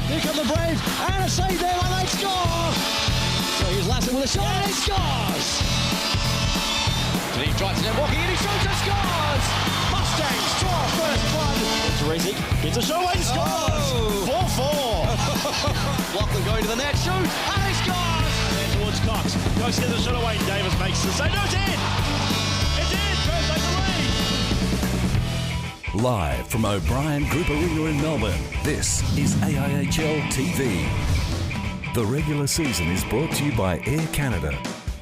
Here come the Braves, and a save there, and they score! So here's Lassen with a shot, and he scores! And he drives it, walking in, he shoots and scores! Mustangs draw first one. Teresic gets a shot, and scores! 4-4. Lachlan going to the net, shoot, and he scores! And then towards Cox. Cox gets the shot away, Davis makes the save. No, it's in! It's in! First take the lead! Live from O'Brien Group Arena in Melbourne, this is AIHL TV. The regular season is brought to you by Air Canada,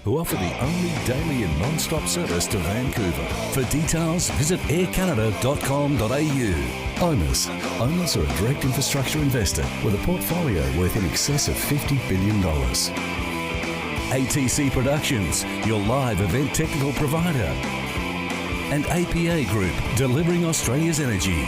who offer the only daily and non-stop service to Vancouver. For details, visit aircanada.com.au. Owners are a direct infrastructure investor with a portfolio worth in excess of $50 billion. ATC Productions, your live event technical provider. And APA Group, delivering Australia's energy.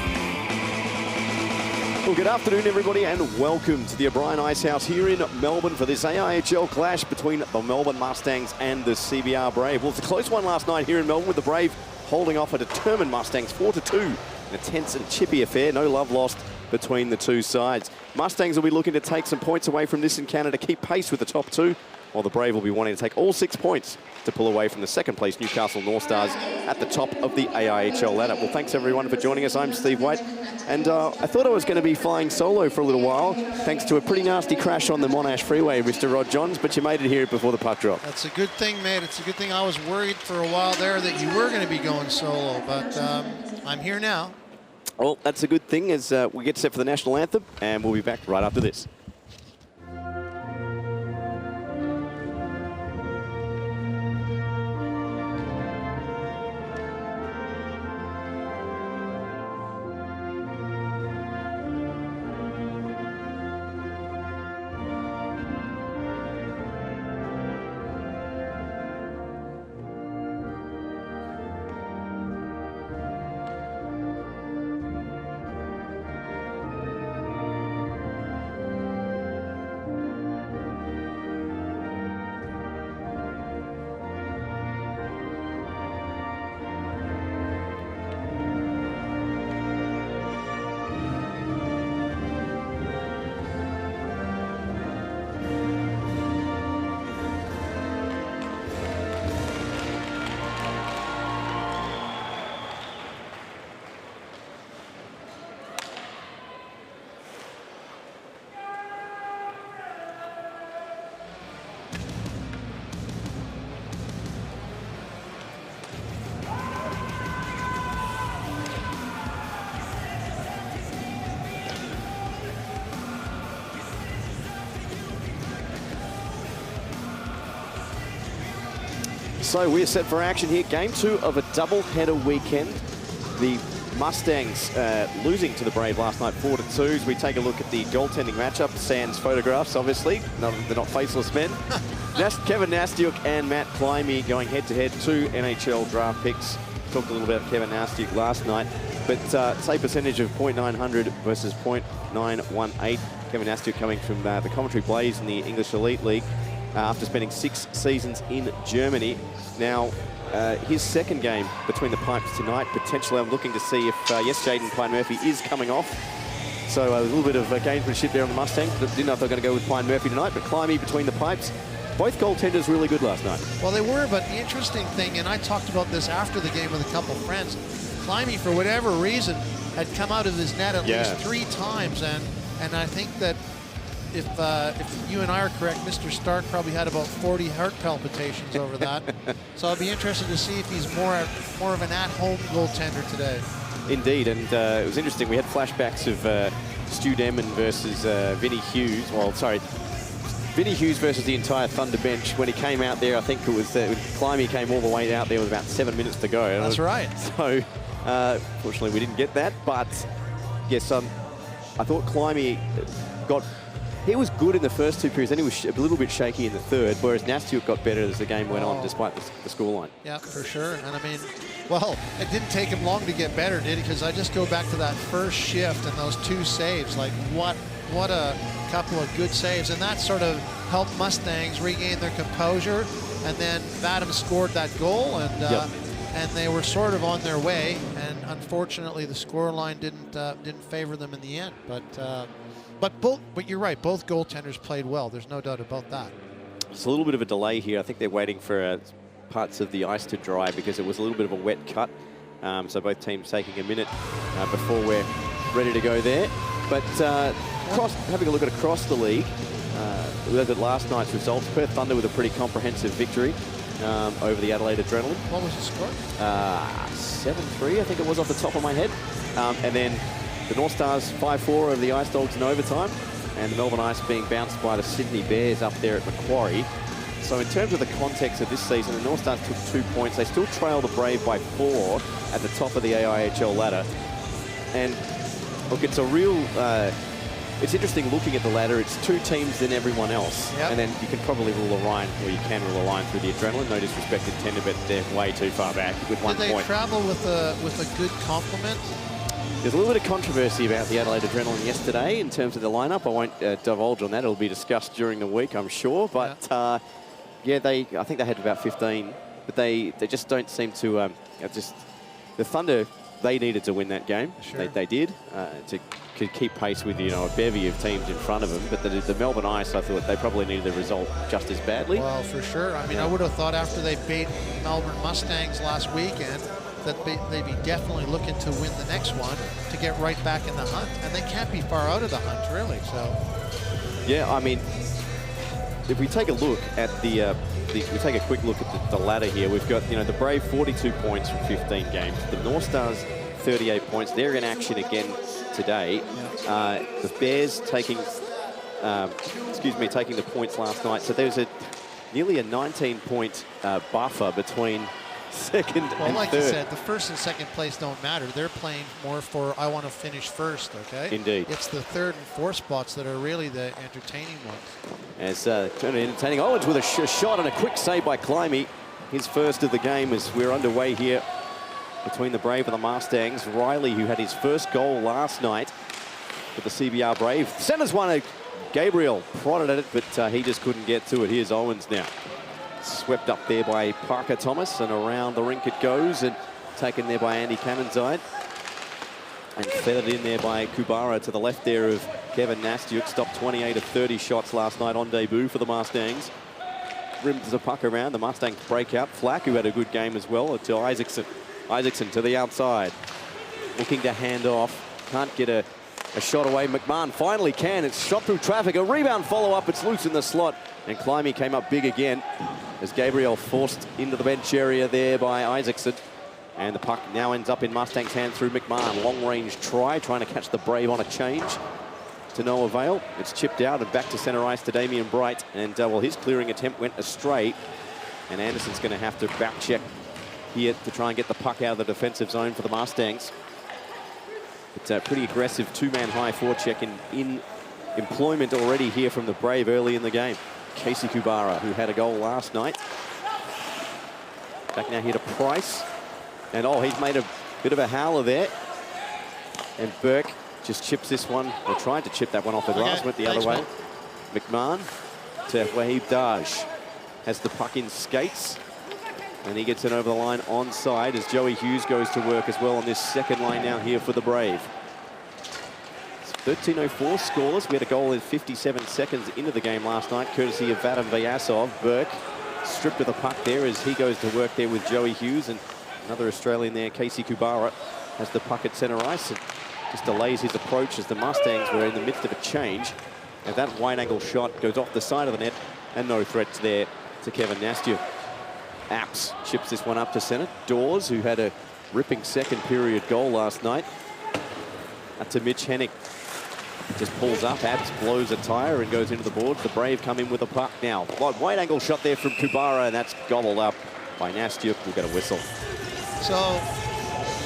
Well, good afternoon, everybody, and welcome to the O'Brien Icehouse here in Melbourne for this AIHL clash between the Melbourne Mustangs and the CBR Brave. Well, it's a close one last night here in Melbourne with the Brave holding off a determined Mustangs 4-2 in a tense and chippy affair. No love lost between the two sides. Mustangs will be looking to take some points away from this encounter to keep pace with the top two, while the Brave will be wanting to take all 6 points to pull away from the second place Newcastle North Stars at the top of the AIHL ladder. Well, thanks everyone for joining us. I'm Steve White, and I thought I was going to be flying solo for a little while, thanks to a pretty nasty crash on the Monash Freeway, Mr. Rod Johns, but you made it here before the puck drop. That's a good thing, mate. It's a good thing. I was worried for a while there that you were going to be going solo, but I'm here now. Well, that's a good thing as we get set for the national anthem, and we'll be back right after this. So we're set for action here. Game 2 of a double-header weekend. The Mustangs losing to the Brave last night 4-2. As we take a look at the goaltending matchup, sans photographs, obviously. No, they're not faceless men. Kevin Nastyuk and Matt Climie going head-to-head, 2 NHL draft picks. Talked a little about Kevin Nastyuk last night, but save percentage of .900 versus .918. Kevin Nastyuk coming from the Coventry Blaze in the English Elite League. After spending 6 seasons in Germany. Now, his second game between the pipes tonight, potentially I'm looking to see if, yes, Jaden Pine Murphy is coming off. So a little bit of gamesmanship there on the Mustangs. Didn't know if they were going to go with Pine Murphy tonight, but Climie between the pipes. Both goaltenders really good last night. Well, they were, but the interesting thing, and I talked about this after the game with a couple of friends, Climie, for whatever reason, had come out of his net at least 3 times, and I think that if you and I are correct, Mr. Stark probably had about 40 heart palpitations over that. So I'll be interested to see if he's more of an at-home goaltender today. Indeed, and it was interesting. We had flashbacks of Stu Demon versus Vinnie Hughes. Well, sorry, Vinnie Hughes versus the entire Thunder bench. When he came out there, I think it was Climie came all the way out there with about 7 minutes to go. That's right. So, fortunately, we didn't get that. But yes, I thought Climie got. He was good in the first 2 periods, then he was a little bit shaky in the third, whereas Nastyuk got better as the game went on, despite the scoreline. Yeah, for sure. And I mean, well, it didn't take him long to get better, did it? Because I just go back to that first shift and those 2 saves. Like, what a couple of good saves. And that sort of helped Mustangs regain their composure. And then Vadim scored that goal, and they were sort of on their way. And unfortunately, the scoreline didn't favor them in the end. But But you're right. Both goaltenders played well. There's no doubt about that. It's a little bit of a delay here. I think they're waiting for parts of the ice to dry because it was a little bit of a wet cut. So both teams taking a minute before we're ready to go there. But having a look at across the league, we looked at last night's results. Perth Thunder with a pretty comprehensive victory over the Adelaide Adrenaline. What was the score? 7-3, I think it was off the top of my head. And then the North Stars 5-4 over the Ice Dogs in overtime. And the Melbourne Ice being bounced by the Sydney Bears up there at Macquarie. So in terms of the context of this season, the North Stars took 2 points. They still trail the Brave by 4 at the top of the AIHL ladder. And look, it's a real... it's interesting looking at the ladder. It's 2 teams than everyone else. Yep. And then you can probably rule a line, or you can rule a line through the Adrenaline. No disrespect to Tender, but they're way too far back with 1 point. Did they travel with a good complement? There's a little bit of controversy about the Adelaide Adrenaline yesterday in terms of the lineup. I won't divulge on that. It'll be discussed during the week, I'm sure. But yeah, I think they had about 15, but they just don't seem to the Thunder. They needed to win that game. Sure. They did to keep pace with a bevy of teams in front of them. But the Melbourne Ice, I thought they probably needed the result just as badly. Well, for sure. I mean, I would have thought after they beat Melbourne Mustangs last weekend that they'd be definitely looking to win the next one to get right back in the hunt. And they can't be far out of the hunt, really. So. Yeah, I mean, if we take a look at we take a quick look at the ladder here. We've got the Brave 42 points from 15 games. The North Stars 38 points. They're in action again today. The Bears taking the points last night. So there's nearly a 19-point buffer between second and well, like third. you said, the first and second place don't matter. They're playing more for I want to finish first, okay? Indeed. It's the third and fourth spots that are really the entertaining ones. As entertaining. Owens with a shot and a quick save by Climby. His first of the game as we're underway here between the Brave and the Mustangs. Riley, who had his first goal last night with the CBR Brave. Centers one. Gabriel prodded at it, but he just couldn't get to it. Here's Owens now. Swept up there by Parker Thomas, and around the rink it goes, and taken there by Andy Cannonside. And feathered in there by Kubara to the left there of Kevin Nastyuk. Stopped 28 of 30 shots last night on debut for the Mustangs. Rims the puck around. The Mustangs break out. Flack, who had a good game as well, to Isaacson. Isaacson to the outside. Looking to hand off. Can't get a shot away. McMahon finally can. It's shot through traffic. A rebound follow-up. It's loose in the slot. And Climby came up big again as Gabriel forced into the bench area there by Isaacson. And the puck now ends up in Mustang's hand through McMahon. Long-range try, trying to catch the Brave on a change. To no avail. It's chipped out and back to center ice to Damien Bright. And, well, his clearing attempt went astray. And Anderson's going to have to back check here to try and get the puck out of the defensive zone for the Mustangs. It's a pretty aggressive 2-man high forecheck in employment already here from the Brave early in the game. Casey Kubara, who had a goal last night. Back now here to Price. And, oh, he's made a bit of a howler there. And Burke just chips this one, or tried to chip that one off the glass, went the other way. McMahon to Wahib Daj. Has the puck in skates. And he gets it over the line onside as Joey Hughes goes to work as well on this second line now here for the Brave. 13:04 scoreless. We had a goal in 57 seconds into the game last night, courtesy of Vadim Vyasov. Burke stripped of the puck there as he goes to work there with Joey Hughes. And another Australian there, Casey Kubara, has the puck at center ice. And just delays his approach as the Mustangs were in the midst of a change. And that wide-angle shot goes off the side of the net. And no threats there to Kevin Nastyuk. Apps chips this one up to center. Dawes, who had a ripping second period goal last night. Up to Mitch Hennick. Just pulls up. Apps blows a tire and goes into the boards. The Brave come in with a puck now. Wide angle shot there from Kubara, and that's gobbled up by Nastyuk. We'll get a whistle. So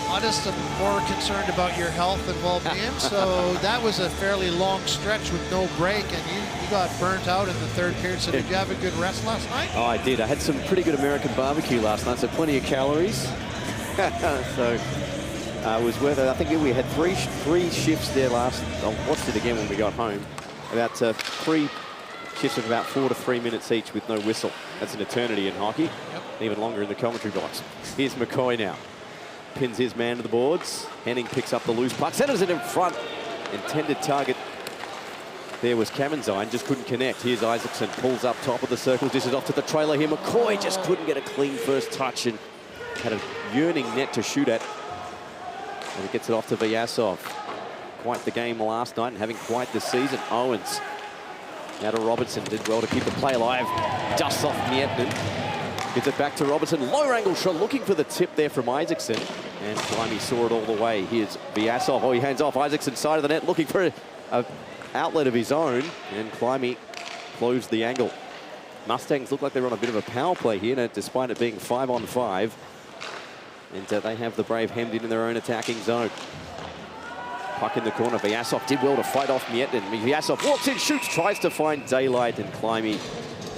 I just am more concerned about your health and well-being. So that was a fairly long stretch with no break, and you got burnt out in the third period. So did you have a good rest last night? Oh, I did. I had some pretty good American barbecue last night, so plenty of calories. So it was worth it. I think we had three shifts there last. I watched it again when we got home. About 3 shifts of about 4 to 3 minutes each with no whistle. That's an eternity in hockey. Yep. Even longer in the commentary box. Here's McCoy now. Pins his man to the boards. Henning picks up the loose puck. Centers it in front. Intended target there was Kamenzine, just couldn't connect. Here's Isaacson, pulls up top of the circle, dishes off to the trailer here. McCoy just couldn't get a clean first touch and had a yearning net to shoot at. And he gets it off to Vyasov. Quite the game last night and having quite the season. Owens. Now to Robertson, did well to keep the play alive. Dusts off Miettinen. Gets it back to Robertson. Low angle shot, looking for the tip there from Isaacson. And Climby saw it all the way. Here's Vyasov. Oh, he hands off Isaacson's side of the net, looking for a outlet of his own, and Climby closed the angle. Mustangs look like they're on a bit of a power play here, despite it being 5-on-5. And they have the Brave hemmed in their own attacking zone. Puck in the corner. Vyasov did well to fight off Miettinen. Vyasov walks in, shoots, tries to find daylight, and Climby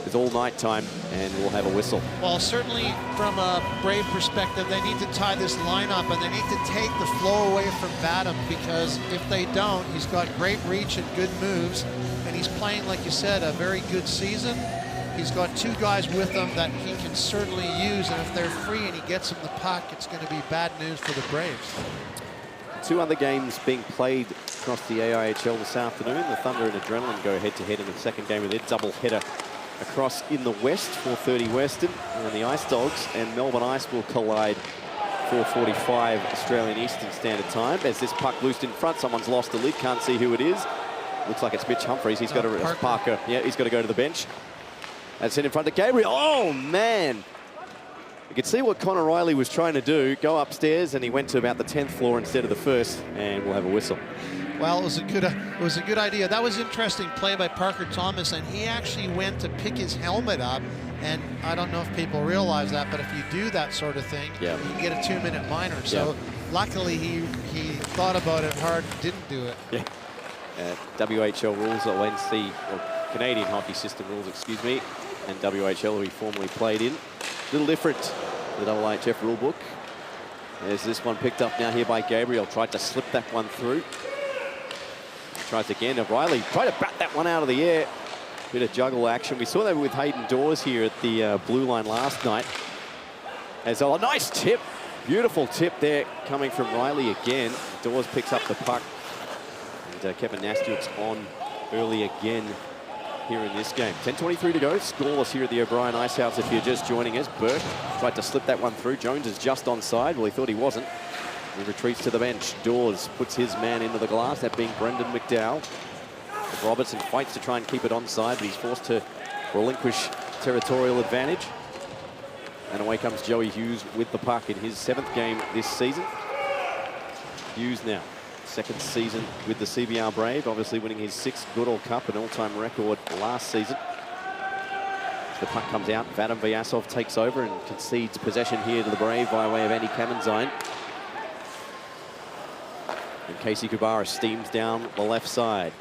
is all night time, and we'll have a whistle. Well, certainly from a Brave perspective, they need to tie this lineup, and they need to take the flow away from Badham, because if they don't, he's got great reach and good moves, and he's playing, like you said, a very good season. He's got two guys with him that he can certainly use, and if they're free and he gets them the puck, it's going to be bad news for the Braves. Two other games being played across the AIHL this afternoon. The Thunder and Adrenaline go head-to-head in the second game of their double-header across in the West, 4:30 Western, and the Ice Dogs and Melbourne Ice will collide 4:45 Australian Eastern Standard Time. As this puck loosed in front, someone's lost the lid, can't see who it is. Looks like it's Mitch Humphreys. He's got to Parker. Yeah, he's got to go to the bench. That's it in front of Gabriel. Oh man! You could see what Connor Riley was trying to do, go upstairs, and he went to about the 10th floor instead of the first, and we'll have a whistle. Well, it was a good idea. That was interesting play by Parker Thomas, and he actually went to pick his helmet up. And I don't know if people realize that, but if you do that sort of thing, you can get a 2-minute minor. So luckily he thought about it hard and didn't do it. Yeah. WHL rules, or NC, or Canadian Hockey System rules, excuse me, and WHL we formerly played in. A little different, the AIHF rule book. There's this one picked up now here by Gabriel. Tried to slip that one through. Tries again. Riley tried to bat that one out of the air. Bit of juggle action. We saw that with Hayden Dawes here at the blue line last night. As a nice tip. Beautiful tip there coming from Riley again. Dawes picks up the puck. And Kevin Nastiuk's on early again here in this game. 10:23 to go. Scoreless here at the O'Brien Icehouse if you're just joining us. Burke tried to slip that one through. Jones is just onside. Well, he thought he wasn't. He retreats to the bench. Dawes puts his man into the glass, that being Brendan McDowell. Robertson fights to try and keep it onside, but he's forced to relinquish territorial advantage. And away comes Joey Hughes with the puck in his 7th game this season. Hughes now, 2nd season with the CBR Brave, obviously winning his 6th Goodall Cup, an all-time record last season. As the puck comes out, Vadim Vyasov takes over and concedes possession here to the Brave by way of Andy Kamenzine. And Casey Kubara steams down the left side.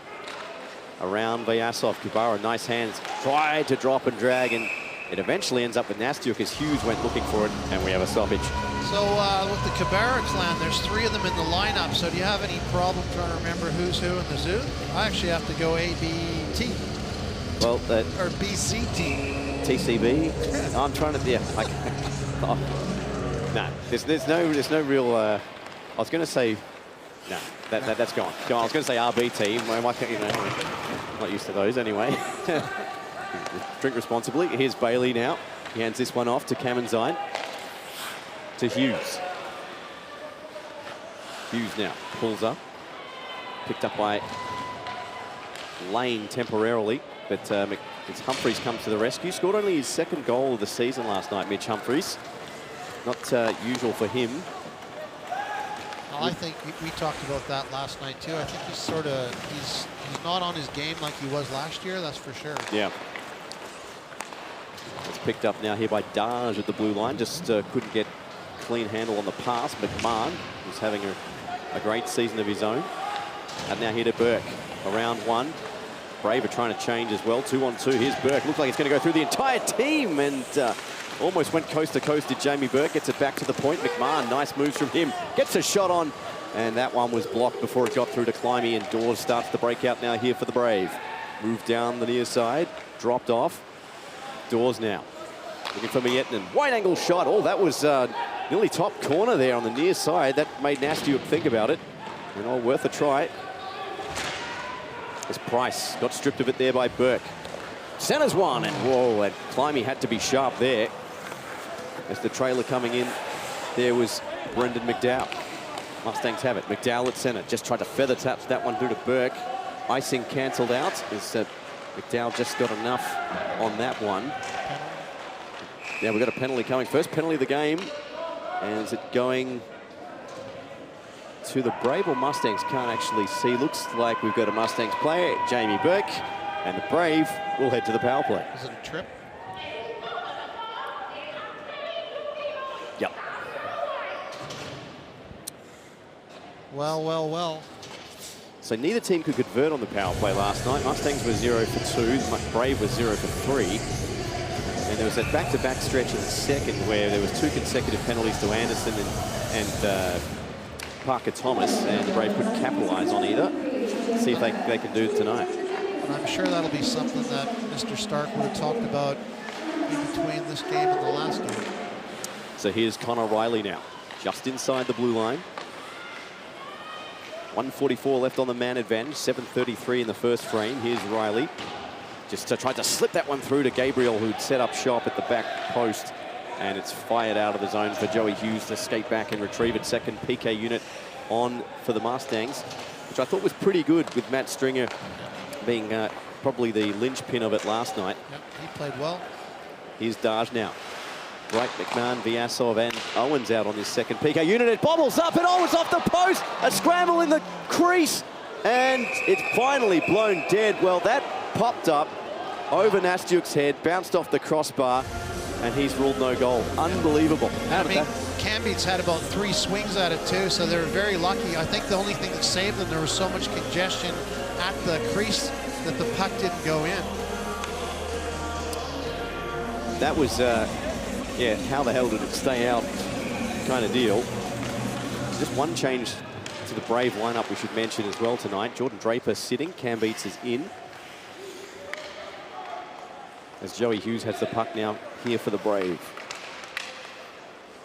Around Vyasov, Kubara, nice hands. Tried to drop and drag, and it eventually ends up with Nastiuk as Hughes went looking for it, and we have a stoppage. So with the Kubara clan, there's 3 of them in the lineup, so do you have any problem trying to remember who's who in the zoo? I actually have to go A-B-T. Well, or B-C-T. TCB? I'm trying to, oh, no, there's no real, I was going to say, no, that's gone. I was going to say RBT. I'm not used to those anyway. Drink responsibly. Here's Bailey now. He hands this one off to Kamenzine. To Hughes. Hughes now pulls up. Picked up by Lane temporarily, but it's Humphreys comes to the rescue. Scored only his 2nd goal of the season last night, Mitch Humphreys. Not usual for him. Well, I think we talked about that last night too. I think he's not on his game like he was last year, that's for sure. Yeah. It's picked up now here by Darge at the blue line. Just couldn't get clean handle on the pass. McMahon was having a great season of his own. And now here to Burke. Around 1. Brave are trying to change as well. 2-on-2. Here's Burke. Looks like it's going to go through the entire team, and almost went coast to coast to Jamie Burke. Gets it back to the point. McMahon, nice moves from him. Gets a shot on, and that one was blocked before it got through to Climby, and Dawes starts the breakout now here for the Brave. Moved down the near side. Dropped off. Dawes now. Looking for Miettinen. Wide angle shot. Oh, that was nearly top corner there on the near side. That made Nastiuk think about it. And all worth a try. As Price got stripped of it there by Burke. Centers one, and whoa, and Climby had to be sharp there. As the trailer coming in, there was Brendan McDowell. Mustangs have it. McDowell at center. Just tried to feather touch that one through to Burke. Icing cancelled out. As McDowell just got enough on that one. Now we've got a penalty coming. First penalty of the game. And is it going to the Brave or Mustangs? Can't actually see. Looks like we've got a Mustangs player, Jamie Burke. And the Brave will head to the power play. Is it a trip? Yep. Well, well, well. So neither team could convert on the power play last night. Mustangs were 0 for 2. Brave was 0 for 3. And there was that back-to-back stretch in the second where there was 2 consecutive penalties to Anderson and Parker Thomas, and the Brave couldn't capitalise on either. See if they can do it tonight. And I'm sure that'll be something that Mr. Stark would have talked about in between this game and the last game. So here's Connor Riley now, just inside the blue line. 1:44 left on the man advantage, 7:33 in the first frame. Here's Riley. Just tried to slip that one through to Gabriel, who'd set up shop at the back post. And it's fired out of the zone for Joey Hughes to skate back and retrieve it. Second PK unit on for the Mustangs, which I thought was pretty good, with Matt Stringer being probably the linchpin of it last night. Yep, he played well. Here's Daj now. Right, McMahon, Vyasov and Owens out on this second PK unit. It bobbles up and Owens off the post. A scramble in the crease. And it's finally blown dead. Well, that popped up over Nastyuk's head, bounced off the crossbar, and he's ruled no goal. Unbelievable. I mean, Cambeats had about 3 swings at it too, so they were very lucky. I think the only thing that saved them, there was so much congestion at the crease that the puck didn't go in. That was, yeah, how the hell did it stay out kind of deal. Just one change to the Brave lineup we should mention as well tonight. Jordan Draper sitting, Cambeats is in. As Joey Hughes has the puck now here for the Brave.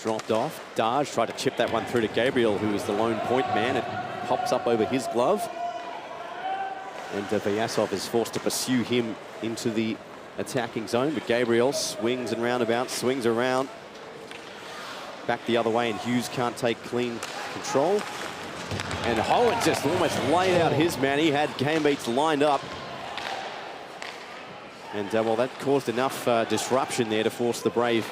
Dropped off. Daj tried to chip that one through to Gabriel, who is the lone point man. It pops up over his glove. And Vyasov is forced to pursue him into the attacking zone. But Gabriel swings and roundabouts, swings around. Back the other way, and Hughes can't take clean control. And Hohen just almost laid out his man. He had Cambeats lined up. And, well, that caused enough disruption there to force the Brave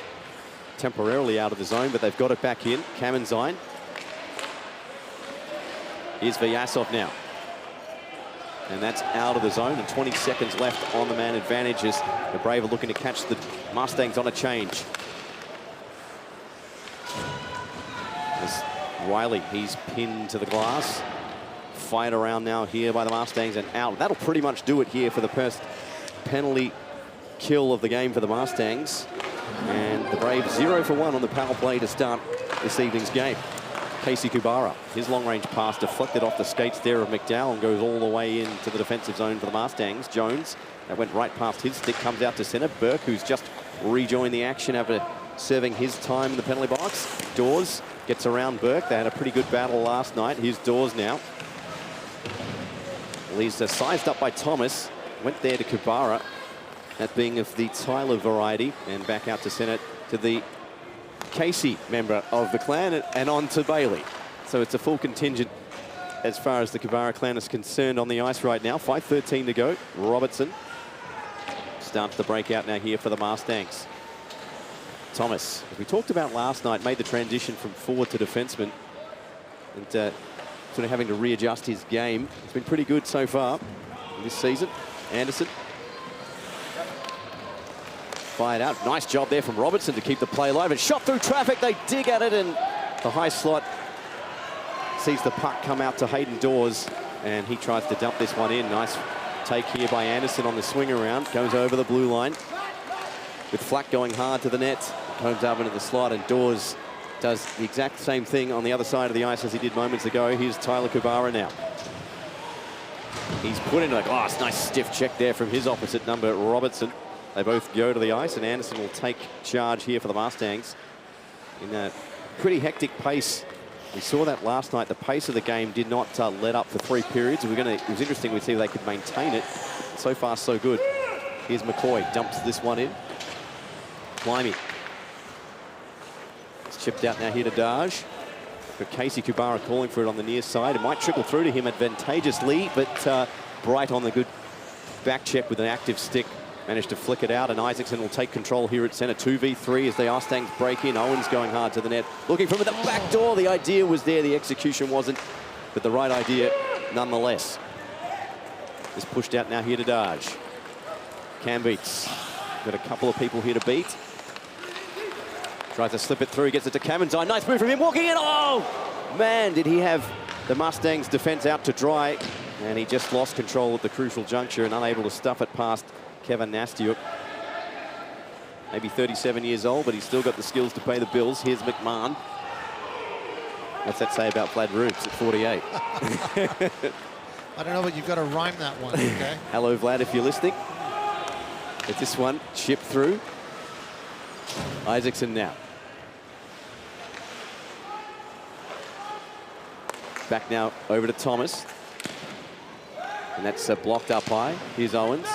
temporarily out of the zone, but they've got it back in. Kamenzian. Here's Vyasov now. And that's out of the zone, and 20 seconds left on the man advantage as the Brave are looking to catch the Mustangs on a change. As Riley, he's pinned to the glass. Fight around now here by the Mustangs and out. That'll pretty much do it here for the first penalty kill of the game for the Mustangs. And the Braves 0 for 1 on the power play to start this evening's game. Casey Kubara, his long-range pass deflected off the skates there of McDowell and goes all the way into the defensive zone for the Mustangs. Jones, that went right past his stick, comes out to center. Burke, who's just rejoined the action after serving his time in the penalty box. Dawes gets around Burke. They had a pretty good battle last night. Here's Dawes now. Well, he's sized up by Thomas. Went there to Kubara, that being of the Tyler variety, and back out to center to the Casey member of the clan, and on to Bailey. So it's a full contingent as far as the Kubara clan is concerned on the ice right now. 5:13 to go. Robertson starts the breakout now here for the Mustangs. Thomas, as we talked about last night, made the transition from forward to defenseman, and sort of having to readjust his game. It's been pretty good so far this season. Anderson fired out. Nice job there from Robertson to keep the play alive. And shot through traffic. They dig at it, and the high slot sees the puck come out to Hayden Dawes, and he tries to dump this one in. Nice take here by Anderson on the swing around. Goes over the blue line with Flack going hard to the net. Comes up into the slot, and Dawes does the exact same thing on the other side of the ice as he did moments ago. Here's Tyler Kubara now. He's put in a nice stiff check there from his opposite number, Robertson. They both go to the ice, and Anderson will take charge here for the Mustangs in a pretty hectic pace We saw that last night. The pace of the game did not let up for 3 periods. It was interesting to see if they could maintain it. So far, so good. Here's McCoy, dumps this one in. Climby. It's chipped out now here to Daj. But Casey Kubara calling for it on the near side. It might trickle through to him advantageously, but Bright on the good back check with an active stick. Managed to flick it out, and Isaacson will take control here at centre. 2v3 as the Mustangs break in. Owens going hard to the net. Looking from the back door. The idea was there. The execution wasn't, but the right idea nonetheless. Is pushed out now here to Daj. Cam beats. Got a couple of people here to beat. Tries to slip it through. Gets it to Kamenzine. Nice move from him. Walking in. Oh, man, did he have the Mustangs defence out to dry. And he just lost control at the crucial juncture and unable to stuff it past Kevin Nastiuk. Maybe 37 years old, but he's still got the skills to pay the bills. Here's McMahon. What's that say about Vlad Roops at 48? I don't know, but you've got to rhyme that one, okay? Hello, Vlad, if you're listening. It's this one, chipped through. Isaacson now. Back now over to Thomas. And that's blocked up high. Here's Owens.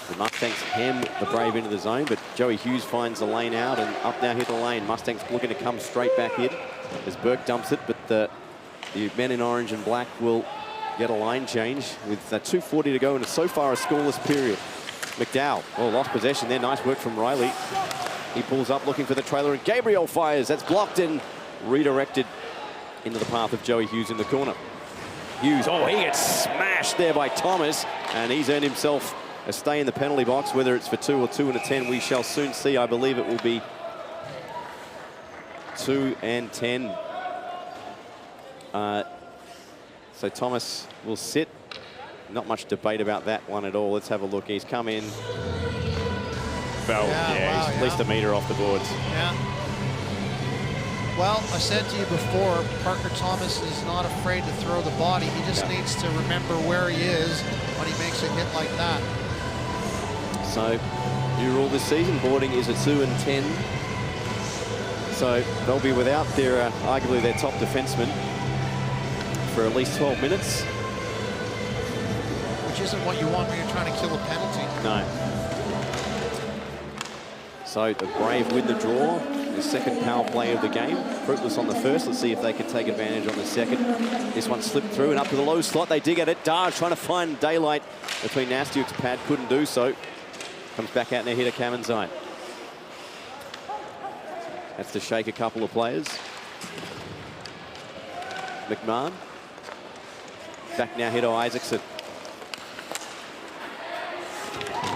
The Mustangs ham the Brave into the zone, but Joey Hughes finds the lane out and up now hit the lane. Mustangs looking to come straight back in as Burke dumps it, but the men in orange and black will get a line change with 2:40 to go, and it's so far a scoreless period. McDowell, oh, lost possession there. Nice work from Riley. He pulls up looking for the trailer, and Gabriel fires. That's blocked and redirected into the path of Joey Hughes in the corner. Hughes, oh, he gets smashed there by Thomas, and he's earned himself a stay in the penalty box. Whether it's for 2 or 2 and a 10, we shall soon see. I believe it will be 2 and 10. So Thomas will sit. Not much debate about that one at all. Let's have a look. He's come in. Well, wow, he's at least a metre off the boards. Yeah. Well, I said to you before, Parker Thomas is not afraid to throw the body. He just needs to remember where he is when he makes a hit like that. So, new rule this season, boarding is a 2 and 10. So they'll be without their, arguably their top defenseman for at least 12 minutes. Which isn't what you want when you're trying to kill a penalty. No. So the Brave win the draw. The second power play of the game. Fruitless on the first. Let's see if they can take advantage on the second. This one slipped through and up to the low slot. They dig at it. Darge trying to find daylight between Nastiuk's pad. Couldn't do so. Comes back out and hit a Kamenzine. That's to shake a couple of players. McMahon. Back now, hit to Isaacson.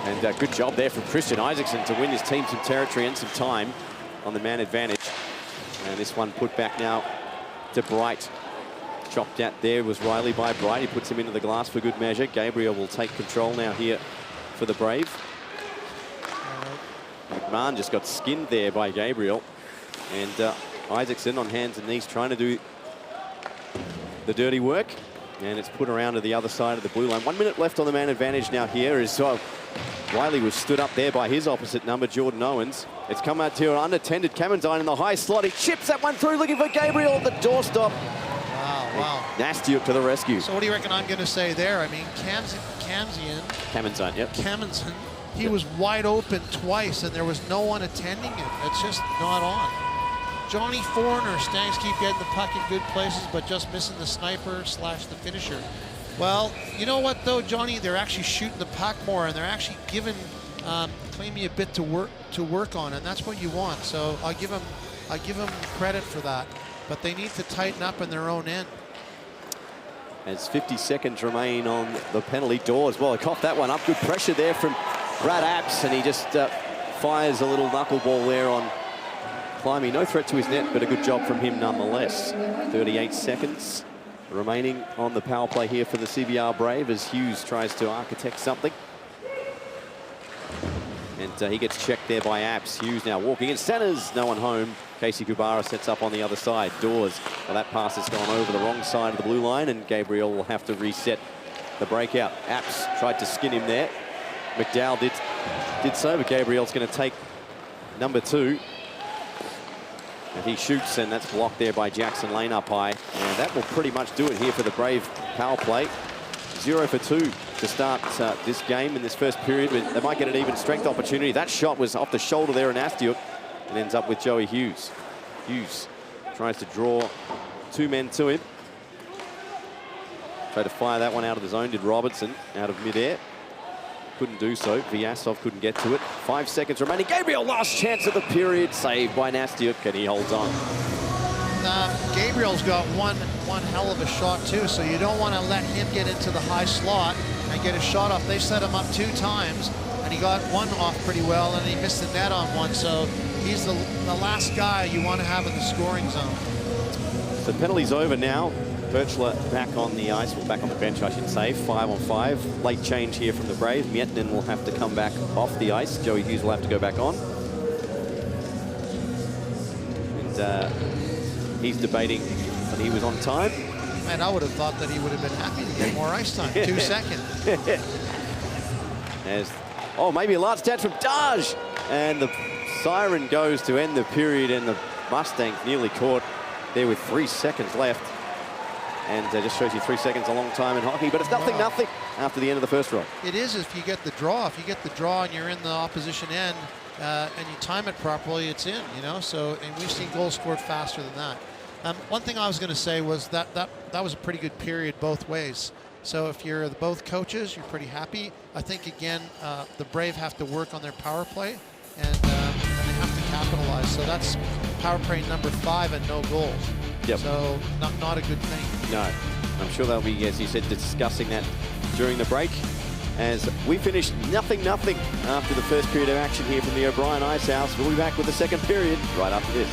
And good job there from Christian Isaacson to win his team some territory and some time on the man advantage. And this one put back now to Bright. Chopped out there was Riley by Bright. He puts him into the glass for good measure. Gabriel will take control now here for the Brave. McMahon just got skinned there by Gabriel. And Isaacson on hands and knees trying to do the dirty work. And it's put around to the other side of the blue line. 1 minute left on the man advantage now here as Riley was stood up there by his opposite number, Jordan Owens. It's come out to an unattended Kamenzine in the high slot. He chips that one through, looking for Gabriel at the doorstop. Wow. Nastiuk to the rescue. So what do you reckon I'm going to say there? I mean, Kamenzine, yep. Kamenzine, he was wide open twice, and there was no one attending him. It's just not on. Johnny Foreigner, Stangs keep getting the puck in good places, but just missing the sniper / the finisher. Well, you know what though, Johnny? They're actually shooting the puck more, and they're actually giving Clammy a bit to work on, and that's what you want. So I give them credit for that, but they need to tighten up in their own end. As 50 seconds remain on the penalty doors. Well, he coughed that one up. Good pressure there from Brad Apps, and he just fires a little knuckleball there on Climby. No threat to his net, but a good job from him nonetheless. 38 seconds remaining on the power play here for the CBR Brave as Hughes tries to architect something. And he gets checked there by Apps. Hughes now walking in, centers, no one home. Casey Kubara sets up on the other side. Doors, well, that pass has gone over the wrong side of the blue line, and Gabriel will have to reset the breakout. Apps tried to skin him there. McDowell did so, but Gabriel's going to take number 2. And he shoots, and that's blocked there by Jackson Lane up high. And that will pretty much do it here for the Brave power play. 0 for 2 to start this game in this first period. But they might get an even strength opportunity. That shot was off the shoulder there in Astiuk. It ends up with Joey Hughes. Hughes tries to draw 2 men to him. Tried to fire that one out of the zone, did Robertson, out of midair. Couldn't do so. Vyasov couldn't get to it. 5 seconds remaining. Gabriel, last chance of the period. Saved by Nastiuk, and he holds on. Gabriel's got one hell of a shot, too, so you don't want to let him get into the high slot and get a shot off. They set him up 2 times, and he got one off pretty well, and he missed the net on one, so he's the last guy you want to have in the scoring zone. The penalty's over now. Birchler back on the ice, well, back on the bench, I should say. 5 on 5. Late change here from the Brave. Miettinen will have to come back off the ice. Joey Hughes will have to go back on. And he's debating that he was on time. Man, I would have thought that he would have been happy to get more ice time. 2 seconds. Oh, maybe a large touch from Daj. And the siren goes to end the period, and the Mustangs nearly caught there with 3 seconds left. And just shows you 3 seconds a long time in hockey, but it's nothing after the end of the first row. It is if you get the draw. If you get the draw and you're in the opposition end and you time it properly, it's in, you know. So, and we've seen goals scored faster than that. One thing I was going to say was that was a pretty good period both ways. So if you're both coaches, you're pretty happy. I think, again, the Brave have to work on their power play, and they have to capitalize. So that's power play number 5 and no goals. Yep. So not a good thing. No, I'm sure they'll be, as you said, discussing that during the break. As we finish 0-0 after the first period of action here from the O'Brien Icehouse. We'll be back with the second period right after this.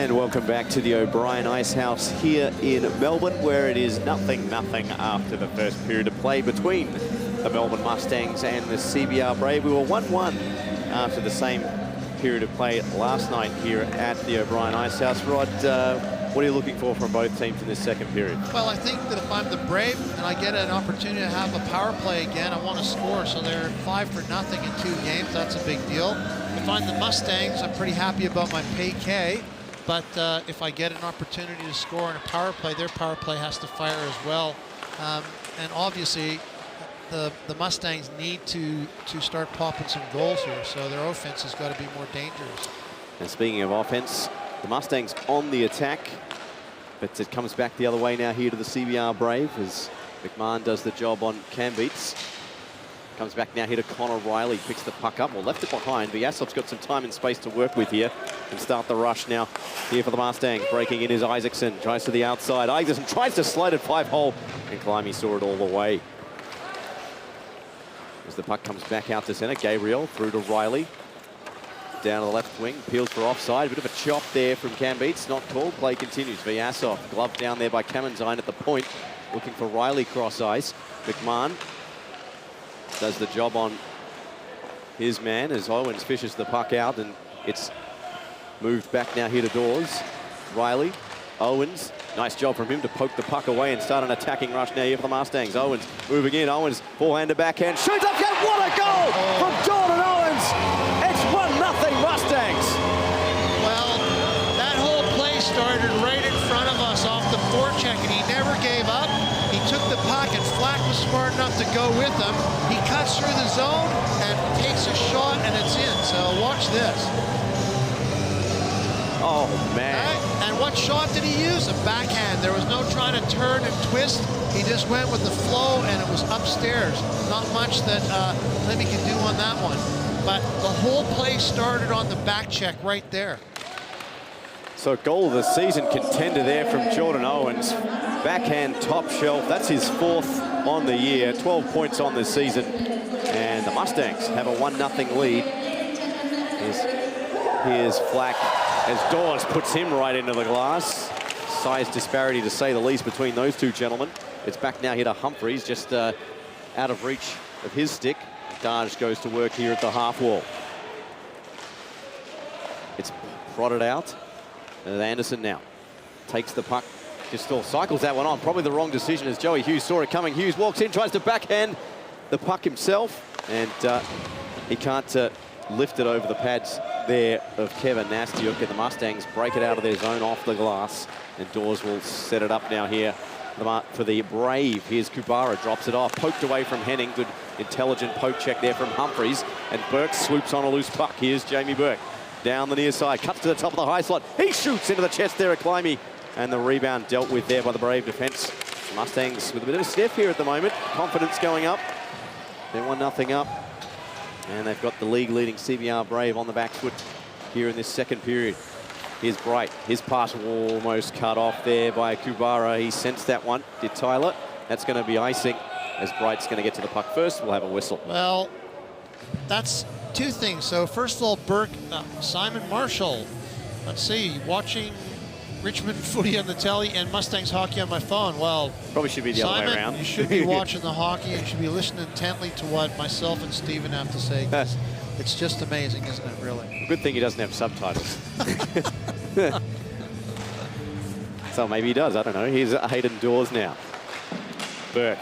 And welcome back to the O'Brien Icehouse here in Melbourne, where it is 0-0 after the first period of play between the Melbourne Mustangs and the CBR Brave. We were 1-1 after the same period of play last night here at the O'Brien Icehouse. Rod, what are you looking for from both teams in this second period? Well, I think that if I'm the Brave and I get an opportunity to have a power play again, I want to score. So they're 5-0 in 2 games. That's a big deal. If I'm the Mustangs, I'm pretty happy about my PK. But if I get an opportunity to score in a power play, their power play has to fire as well. And obviously, the Mustangs need to start popping some goals here. So their offense has got to be more dangerous. And speaking of offense, the Mustangs on the attack, but it comes back the other way now here to the CBR Brave as McMahon does the job on Cam Beats. Comes back now here to Connor Riley, picks the puck up, or left it behind. Vyasov's got some time and space to work with here and start the rush now here for the Mustangs. Breaking in is Isaacson, tries to the outside. Isaacson tries to slide it 5-hole, and Climby saw it all the way. As the puck comes back out to center, Gabriel through to Riley. Down to the left wing, peels for offside. A bit of a chop there from Cam Beats, not called. Play continues. Vyasov, glove down there by Kamenzine at the point, looking for Riley cross ice. McMahon does the job on his man as Owens fishes the puck out, and it's moved back now here to Dawes. Riley, Owens, nice job from him to poke the puck away and start an attacking rush now here for the Mustangs. Owens moving in, Owens forehand to backhand, shoots up, yeah, what a goal from Jordan Owens! It's 1-0 Mustangs. Well, that whole play started right in front of us off the forecheck, and he never gave up. He took the puck, and Flack was smart enough to go with him. He cuts through the zone and takes a shot, and it's in. So watch this. Oh, man. Right? And what shot did he use? A backhand. There was no trying to turn and twist. He just went with the flow, and it was upstairs. Not much that Clemmy can do on that one. But the whole play started on the back check right there. So goal of the season contender there from Jordan Owens. Backhand top shelf. That's his 4th on the year. 12 points on this season. And the Mustangs have a 1-0 lead. Here's Flack as Dawes puts him right into the glass. Size disparity, to say the least, between those two gentlemen. It's back now here to Humphreys, just out of reach of his stick. Darge goes to work here at the half wall. It's prodded out. And Anderson now takes the puck, just still cycles that one on. Probably the wrong decision as Joey Hughes saw it coming. Hughes walks in, tries to backhand the puck himself, and he can't lift it over the pads there of Kevin Nastiuk, and the Mustangs break it out of their zone off the glass, and Dawes will set it up now here for the Brave. Here's Kubara, drops it off, poked away from Henning. Good intelligent poke check there from Humphreys, and Burke swoops on a loose puck. Here's Jamie Burke. Down the near side, cuts to the top of the high slot. He shoots into the chest there at Climby, and the rebound dealt with there by the Brave defense. Mustangs with a bit of a sniff here at the moment. Confidence going up. They're 1-0 up, and they've got the league-leading CBR Brave on the back foot here in this second period. Here's Bright. His pass almost cut off there by Kubara. He sensed that one, did Tyler. That's going to be icing as Bright's going to get to the puck first. We'll have a whistle. Well, that's 2 things. So first of all, Burke, Simon Marshall. Let's see, watching Richmond footy on the telly and Mustangs hockey on my phone. Well, probably should be the other way around. You should be watching the hockey and should be listening intently to what myself and Stephen have to say. It's just amazing, isn't it, really? Good thing he doesn't have subtitles. So maybe he does, I don't know. Here's Hayden Dawes now. Burke.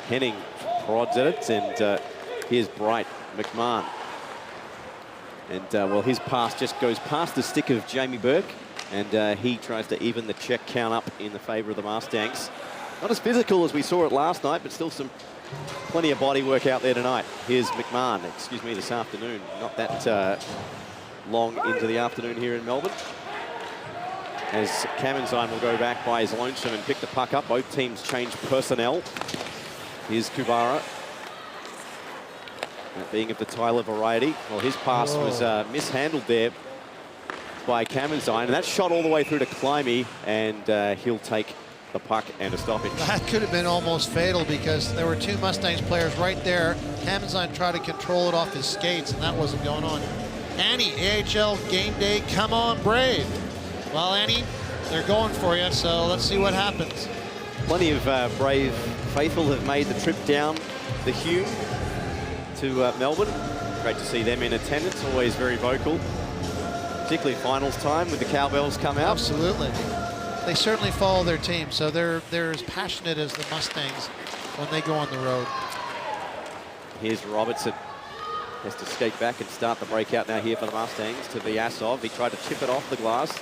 Henning prods at it, and here's Bright. McMahon. And, well, his pass just goes past the stick of Jamie Burke, and he tries to even the check count up in the favour of the Mustangs. Not as physical as we saw it last night, but still plenty of body work out there tonight. Here's McMahon, this afternoon. Not that long into the afternoon here in Melbourne. As Kamenzine will go back by his lonesome and pick the puck up. Both teams change personnel. Here's Kubara. That being of the Tyler variety. Well, his pass was mishandled there by Kamenzine, and that shot all the way through to Climby, and he'll take the puck and a stoppage. That could have been almost fatal because there were 2 Mustangs players right there. Kamenzine tried to control it off his skates, and that wasn't going on. Annie, AIHL game day, come on Brave. Well, Annie, they're going for you, so let's see what happens. Plenty of brave faithful have made the trip down the Hume to Melbourne. Great to see them in attendance, always very vocal, particularly finals time with the cowbells come out. Absolutely. They certainly follow their team, so they're as passionate as the Mustangs when they go on the road. Here's Robertson. Has to skate back and start the breakout now here for the Mustangs to Vyasov. He tried to chip it off the glass.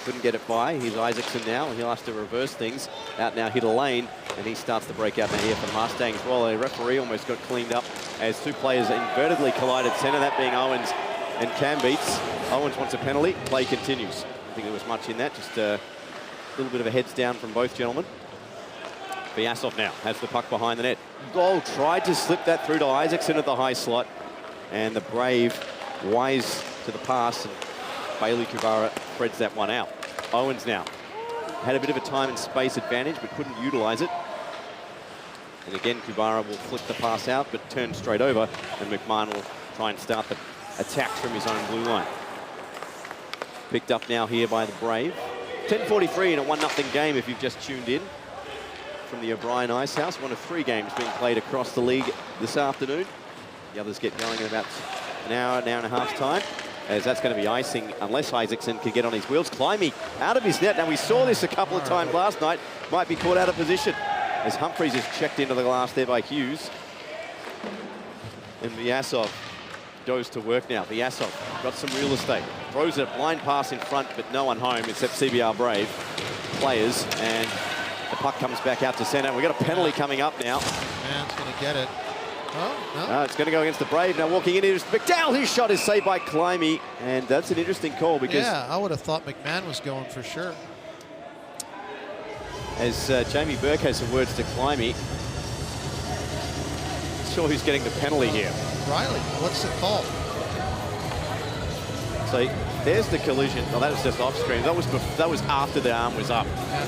Couldn't get it by. Here's Isaacson now, and he'll have to reverse things. Out now, hit a lane, and he starts the breakout now here for the Mustangs. Well, a referee almost got cleaned up as two players invertedly collided centre, that being Owens and Cambeats. Owens wants a penalty. Play continues. I think there was much in that, just a little bit of a heads down from both gentlemen. Vyasov now has the puck behind the net. Goal tried to slip that through to Isaacson at the high slot, and the Brave wise to the pass, and Bailey Kubara spreads that one out. Owens now had a bit of a time and space advantage, but couldn't utilize it. And again, Kubara will flip the pass out, but turn straight over, and McMahon will try and start the attack from his own blue line. Picked up now here by the Brave. 10:43 in a 1-0 game if you've just tuned in from the O'Brien Icehouse. One of 3 games being played across the league this afternoon. The others get going in about an hour and a half time, as that's going to be icing unless Isaacson can get on his wheels. Climbing out of his net. Now, we saw this a couple of times last night. Might be caught out of position as Humphreys is checked into the glass there by Hughes. And Vyasov goes to work now. Vyasov got some real estate. Throws a blind pass in front, but no one home except CBR Brave players. And the puck comes back out to centre. We've got a penalty coming up now. Man's going to get it. Oh, no. No, it's going to go against the Brave. Now walking in here is McDowell. His shot is saved by Climby. And that's an interesting call because... Yeah, I would have thought McMahon was going for sure. As Jamie Burke has some words to Climby. Sure who's getting the penalty here. Riley, what's the call? So there's the collision. Oh, that was just off screen. That was after the arm was up. Yeah.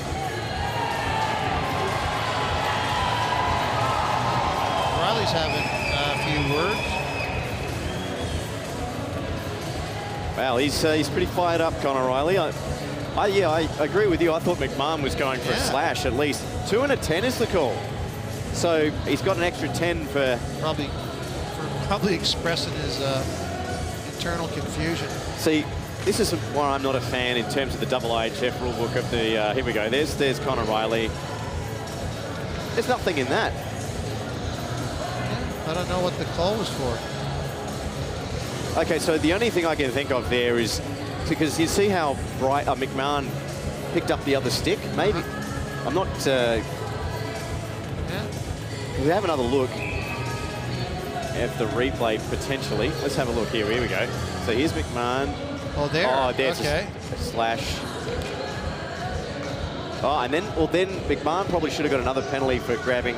Riley's having a few words. Well, he's pretty fired up, Connor Riley. I agree with you. I thought McMahon was going for a slash at least. 2 and a 10 is the call. So he's got an extra 10 for probably expressing his internal confusion. See, this is why I'm not a fan in terms of the AIHL rulebook of the. Here we go. There's Connor Riley. There's nothing in that. I don't know what the call was for. Okay, so the only thing I can think of there is because you see how bright McMahon picked up the other stick. Maybe I'm not. We'll have another look at the replay potentially. Let's have a look here. Here we go. So here's McMahon. Oh, there. Oh, there's a slash. Oh, and then McMahon probably should have got another penalty for grabbing.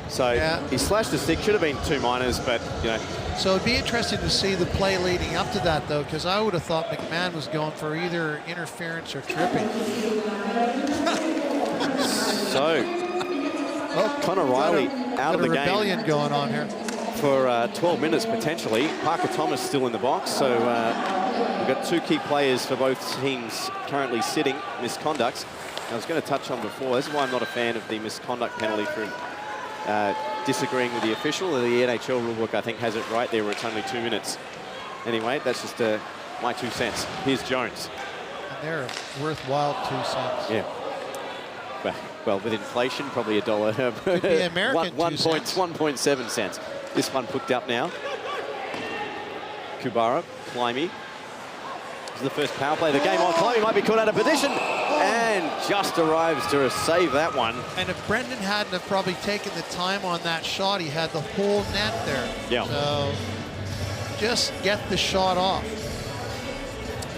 So he slashed the stick. Should have been 2 minors, but you know. So it'd be interesting to see the play leading up to that, though, because I would have thought McMahon was going for either interference or tripping. So. Oh, Connor Riley out of the game. Rebellion going on here. For 12 minutes, potentially. Parker Thomas still in the box. So we've got 2 key players for both teams currently sitting. Misconducts. I was going to touch on before. This is why I'm not a fan of the misconduct penalty for disagreeing with the official. The NHL rulebook, I think, has it right there where it's only 2 minutes. Anyway, that's just my 2 cents. Here's Jones. And they're worthwhile 2 cents. Yeah. Well, with inflation, probably $1. Could be American 1.7 cents. This one hooked up now. Kubara, Climby. This is the first power play of the game. Oh, Climby might be caught out of position and just arrives to save that one. And if Brendan hadn't have probably taken the time on that shot, he had the whole net there. Yeah. So just get the shot off.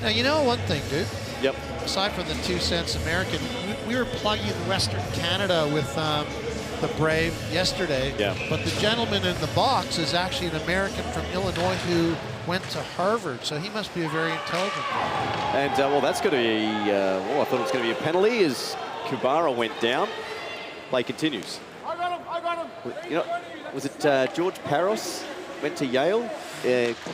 Now, you know one thing, dude. Yep. Aside from the 2 cents American, we were plugging Western Canada with the Brave yesterday. Yeah. But the gentleman in the box is actually an American from Illinois who went to Harvard, so he must be a very intelligent guy. And, well, that's going to be, I thought it was going to be a penalty as Kubara went down. Play continues. I got him. You know, was it George Paros went to Yale.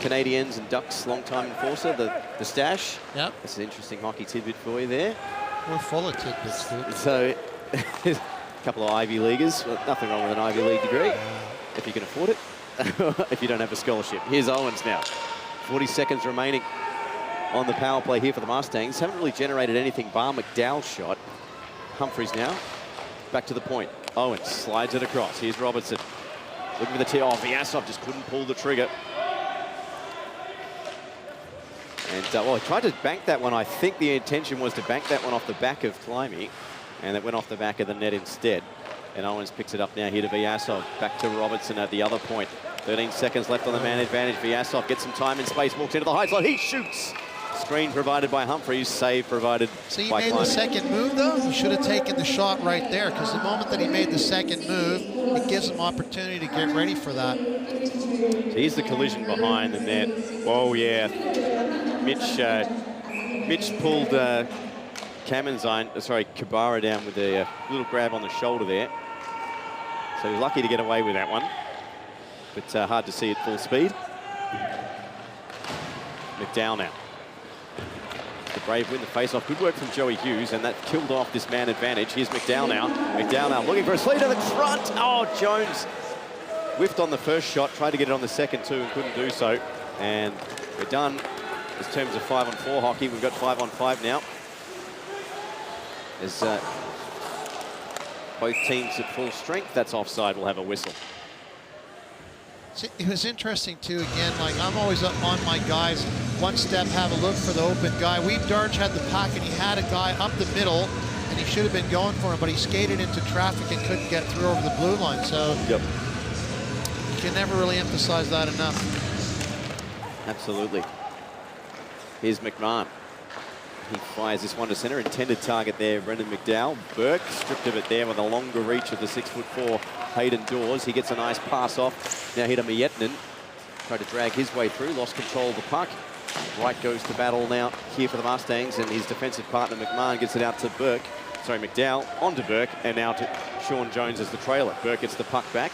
Canadians and Ducks long-time enforcer, the Stash. Yep. That's an interesting hockey tidbit for you there. We're full of tidbits, dude. So, a couple of Ivy Leaguers. Well, nothing wrong with an Ivy League degree, if you can afford it, if you don't have a scholarship. Here's Owens now. 40 seconds remaining on the power play here for the Mustangs. Haven't really generated anything bar McDowell's shot. Humphries now. Back to the point. Owens slides it across. Here's Robertson. Looking for the tee. Oh, Vyasov just couldn't pull the trigger. And, well, he tried to bank that one. I think the intention was to bank that one off the back of Climby, and it went off the back of the net instead. And Owens picks it up now here to Vyasov. Back to Robertson at the other point. 13 seconds left on the man advantage. Vyasov gets some time and space, walks into the high slot. He shoots. Screen provided by Humphries, save provided See, he by made Climby. the second move, though. He should have taken the shot right there, because the moment that he made the second move, it gives him opportunity to get ready for that. So here's the collision behind the net. Oh, yeah. Mitch pulled Kubara down with a little grab on the shoulder there. So he's lucky to get away with that one. But hard to see at full speed. McDowell now. The Brave win the face-off. Good work from Joey Hughes, and that killed off this man advantage. Here's McDowell now. McDowell now looking for a sleeve to the front. Oh, Jones whiffed on the first shot, tried to get it on the second too, and couldn't do so. And we're done. In terms of 5-on-4 hockey, we've got 5-on-5 now. As both teams at full strength, that's offside. We'll have a whistle. It was interesting, too, again, like I'm always up on my guys. One step, have a look for the open guy. Weave Darge had the puck, and he had a guy up the middle, and he should have been going for him, but he skated into traffic and couldn't get through over the blue line. So yep. You can never really emphasize that enough. Absolutely. Here's McMahon. He fires this one to center. Intended target there, Brendan McDowell. Burke stripped of it there with a longer reach of the 6'4" Hayden Dawes. He gets a nice pass off. Now hit to Mietinen. Tried to drag his way through, lost control of the puck. Wright goes to battle now here for the Mustangs, and his defensive partner McMahon gets it out to Burke. Sorry, McDowell onto Burke, and now to Sean Jones as the trailer. Burke gets the puck back.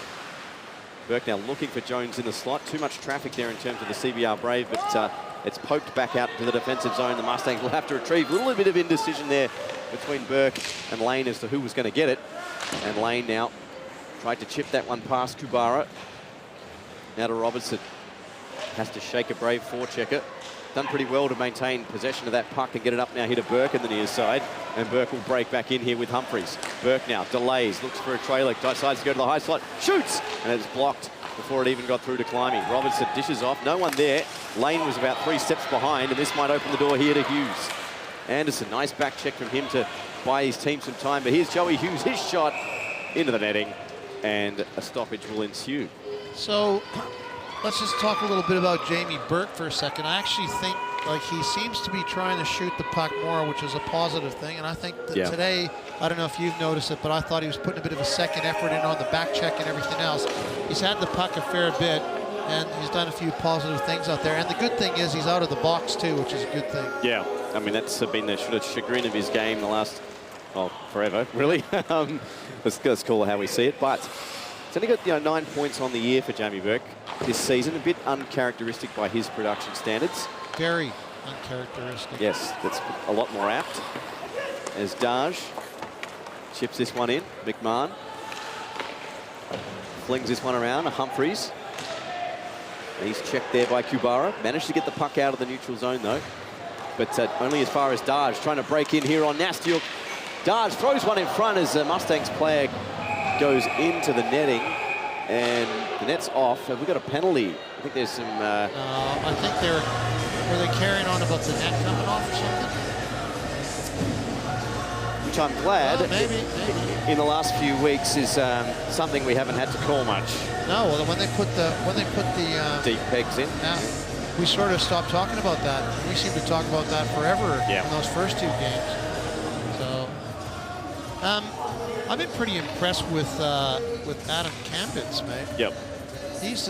Burke now looking for Jones in the slot. Too much traffic there in terms of the CBR Brave, but it's poked back out to the defensive zone. The Mustangs will have to retrieve. A little bit of indecision there between Burke and Lane as to who was going to get it. And Lane now tried to chip that one past Kubara. Now to Robertson. Has to shake a Brave forechecker. Done pretty well to maintain possession of that puck and get it up now here to Burke in the near side. And Burke will break back in here with Humphries. Burke now delays, looks for a trailer, decides to go to the high slot, shoots! And it's blocked before it even got through to Climby. Robertson dishes off, no one there. Lane was about 3 steps behind, and this might open the door here to Hughes. Anderson, nice back check from him to buy his team some time. But here's Joey Hughes, his shot into the netting, and a stoppage will ensue. So let's just talk a little bit about Jamie Burke for a second. I actually think like he seems to be trying to shoot the puck more, which is a positive thing. And I think that today, I don't know if you've noticed it, but I thought he was putting a bit of a second effort in on the back check and everything else. He's had the puck a fair bit, and he's done a few positive things out there. And the good thing is he's out of the box too, which is a good thing. Yeah, I mean, that's been the sort of chagrin of his game the last, well, forever, really. That's cool how we see it. But he's only got 9 points on the year for Jamie Burke this season. A bit uncharacteristic by his production standards. Very uncharacteristic. Yes, that's a lot more apt. As Darge chips this one in. McMahon flings this one around. Humphries. He's checked there by Kubara. Managed to get the puck out of the neutral zone, though. But only as far as Darge. Trying to break in here on Nastiuk. Darge throws one in front as the Mustangs player goes into the netting. And the net's off. Have we got a penalty? I think there's some... I think were they carrying on about the net coming off or something? Which I'm glad, maybe. In the last few weeks, is something we haven't had to call much. No, well, when they put the deep pegs in. Yeah, we sort of stopped talking about that. We seem to talk about that forever in those first 2 games. So, I've been pretty impressed with Adam Kambitz, mate. Yep. He's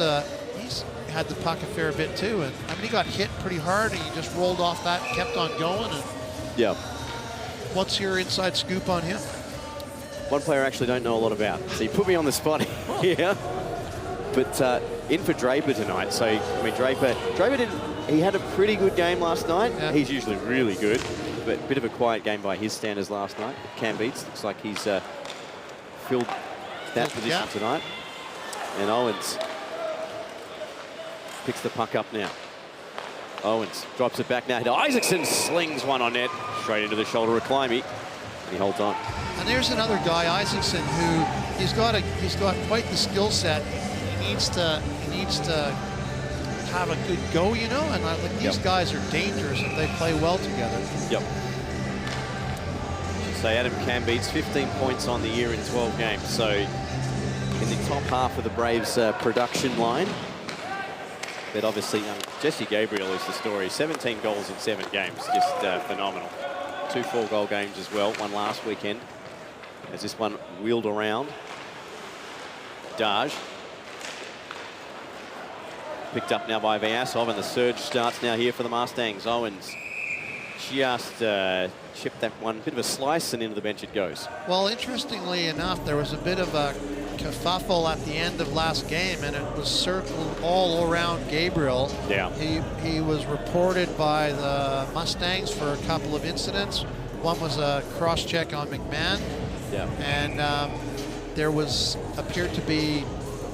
had the puck a fair bit too, and I mean he got hit pretty hard, and he just rolled off that and kept on going. And what's your inside scoop on him? One player I actually don't know a lot about, so you put me on the spot here. But in for Draper tonight. So, I mean, Draper he had a pretty good game last night. Yeah. He's usually really good, but a bit of a quiet game by his standards last night. Cam Beats looks like he's filled that position tonight. And Owens picks the puck up now. Owens drops it back now to Isaacson, slings one on net, straight into the shoulder of Climby, and he holds on. And there's another guy, Isaacson, who he's got quite the skill set. He needs to have a good go, you know. And like these guys are dangerous if they play well together. Yep. So Adam Cambeats, 15 points on the year in 12 games. So in the top half of the Braves' production line. But obviously, Jesse Gabriel is the story. 17 goals in 7 games, just phenomenal. 2 4-goal games as well, one last weekend. As this one wheeled around. Daj. Picked up now by Vyasov, and the surge starts now here for the Mustangs. Owens just chipped that one, bit of a slice, and into the bench it goes. Well, interestingly enough, there was a bit of a kerfuffle at the end of last game, and it was circled all around Gabriel. Yeah. He was reported by the Mustangs for a couple of incidents. One was a cross-check on McMahon. Yeah. And there appeared to be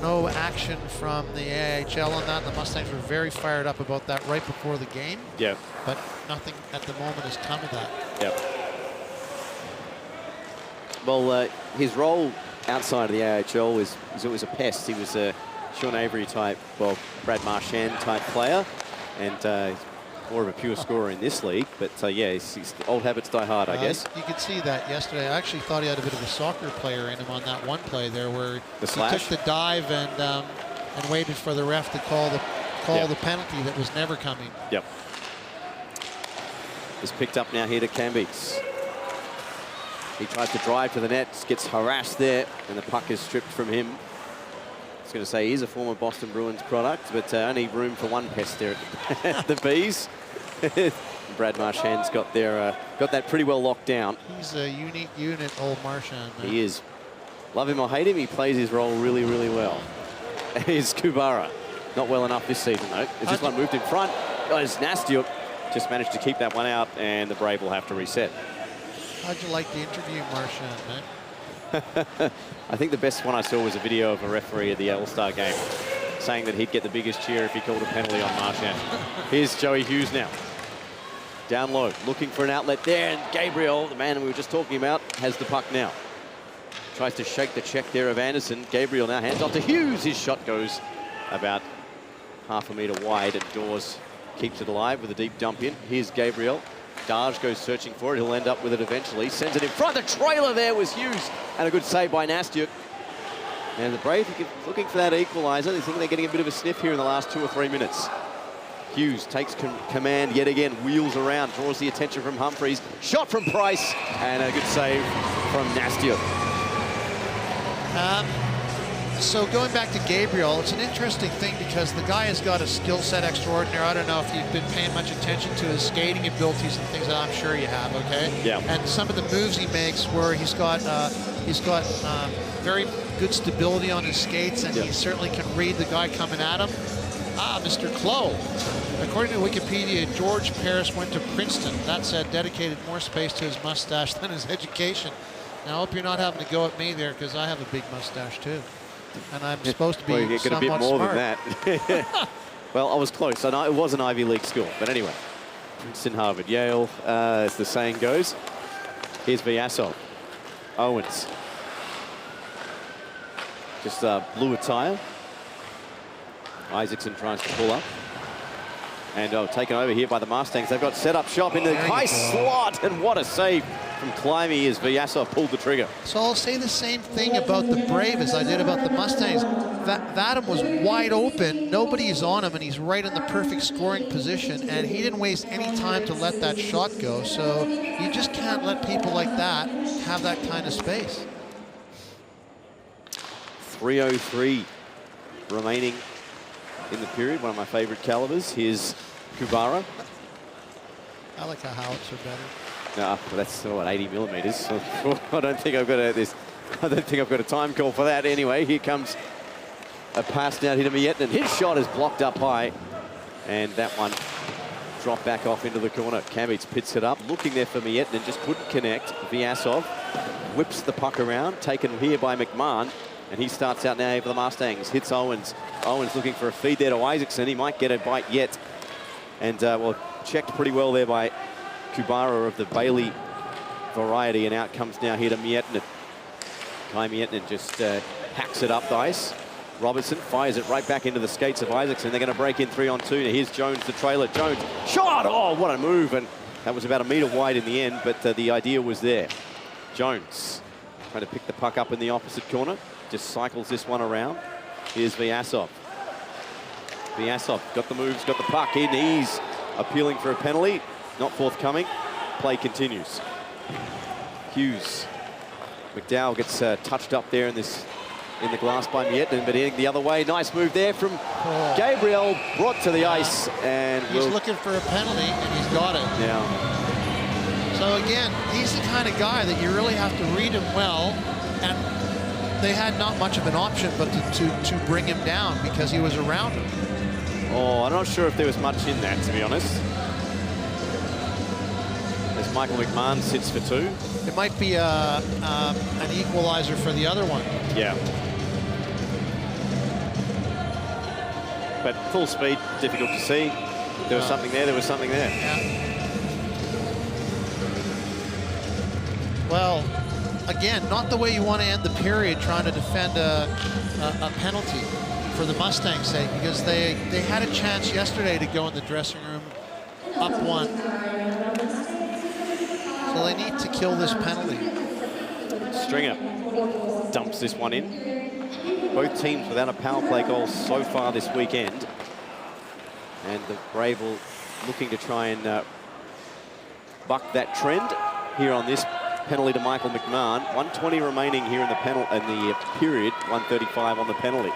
no action from the AIHL on that. The Mustangs were very fired up about that right before the game. Yeah. But nothing at the moment has come of that. Yep. Well, his role outside of the AIHL is always a pest. He was a Sean Avery type, well, Brad Marchand type player, and more of a pure scorer in this league. But yeah, his old habits die hard, I guess. You could see that yesterday. I actually thought he had a bit of a soccer player in him on that one play there, where he took the dive and waited for the ref to call the penalty that was never coming. Yep. Is picked up now here to Cambeats. He tries to drive to the net, gets harassed there, and the puck is stripped from him. I was going to say he's a former Boston Bruins product, but only room for one pest there at the Bees. Brad Marchand's got that pretty well locked down. He's a unique unit, old Marchand. Man. He is. Love him or hate him, he plays his role really, really well. Here's Kubara. Not well enough this season, though. As this one moved in front, goes Nastiuk. Just managed to keep that one out, and the Brave will have to reset. How'd you like the interview, Marchand, man? I think the best one I saw was a video of a referee at the All-Star game saying that he'd get the biggest cheer if he called a penalty on Marchand. Here's Joey Hughes now. Down low, looking for an outlet there, and Gabriel, the man we were just talking about, has the puck now. Tries to shake the check there of Anderson. Gabriel now hands off to Hughes. His shot goes about half a metre wide, and Dawes keeps it alive with a deep dump in. Here's Gabriel. Daj goes searching for it. He'll end up with it eventually. Sends it in front. The trailer there was Hughes. And a good save by Nastiuk. And the Brave looking for that equaliser. They think they're getting a bit of a sniff here in the last 2 or 3 minutes. Hughes takes command yet again. Wheels around. Draws the attention from Humphreys. Shot from Price. And a good save from Nastiuk. So going back to Gabriel, it's an interesting thing because the guy has got a skill set extraordinary. I don't know if you've been paying much attention to his skating abilities and things that I'm sure you have, okay? Yeah. And some of the moves he makes where he's got very good stability on his skates, and he certainly can read the guy coming at him. Mr. Clough. According to Wikipedia, George Paris went to Princeton. That said, dedicated more space to his mustache than his education. Now, I hope you're not having to go at me there, because I have a big mustache too. And I'm supposed to be well, you get a bit more smart. than that. Well, I was close. It was an Ivy League school. But anyway, Princeton, Harvard, Yale, as the saying goes. Here's Vyasov. Owens. Just blue attire. Isaacson tries to pull up. And taken over here by the Mustangs. They've got set up shop in the high slot. And what a save from Climby as Vyasov pulled the trigger. So I'll say the same thing about the Brave as I did about the Mustangs. Vadim was wide open. Nobody's on him, and he's right in the perfect scoring position. And he didn't waste any time to let that shot go. So you just can't let people like that have that kind of space. 3:03 remaining in the period. One of my favorite calibers. Here's Kubara. I like how howitzer better. Well, that's 80 millimeters. So I don't think I've got a time call for that. Anyway, here comes A pass down here to Miettinen. His shot is blocked up high. And that one dropped back off into the corner. Kamich pits it up, looking there for Miettinen, just couldn't connect. Vyasov whips the puck around, taken here by McMahon. And he starts out now for the Mustangs. Hits Owens. Owens looking for a feed there to Isaacson. He might get a bite yet. And, well, checked pretty well there by Kubara of the Bailey variety. And out comes now here to Miettinen. Kai Miettinen just hacks it up the ice. Robertson fires it right back into the skates of Isaacson. They're going to break in 3-on-2. Now here's Jones, the trailer. Jones, shot! Oh, what a move. And that was about a metre wide in the end, but the idea was there. Jones trying to pick the puck up in the opposite corner. Just cycles this one around. Here's Vyasov. Vyasov got the moves, got the puck in. He's appealing for a penalty. Not forthcoming. Play continues. Hughes. McDowell gets touched up there in the glass by Miettinen, but heading the other way. Nice move there from Gabriel, brought to the ice, and he's looking for a penalty, and he's got it. Yeah. So again, he's the kind of guy that you really have to read him well, and they had not much of an option but to bring him down because he was around him. Oh, I'm not sure if there was much in that, to be honest. As Michael McMahon sits for 2. It might be an equalizer for the other one. Yeah. But full speed, difficult to see. There was something there, there was something there. Yeah. Well, again, not the way you want to end the period trying to defend a penalty for the Mustangs' sake, because they had a chance yesterday to go in the dressing room up 1. So they need to kill this penalty. Stringer dumps this one in. Both teams without a power play goal so far this weekend. And the Brave will looking to try and buck that trend here on this penalty to Michael McMahon. 1:20 remaining here in the period. 1:35 on the penalty.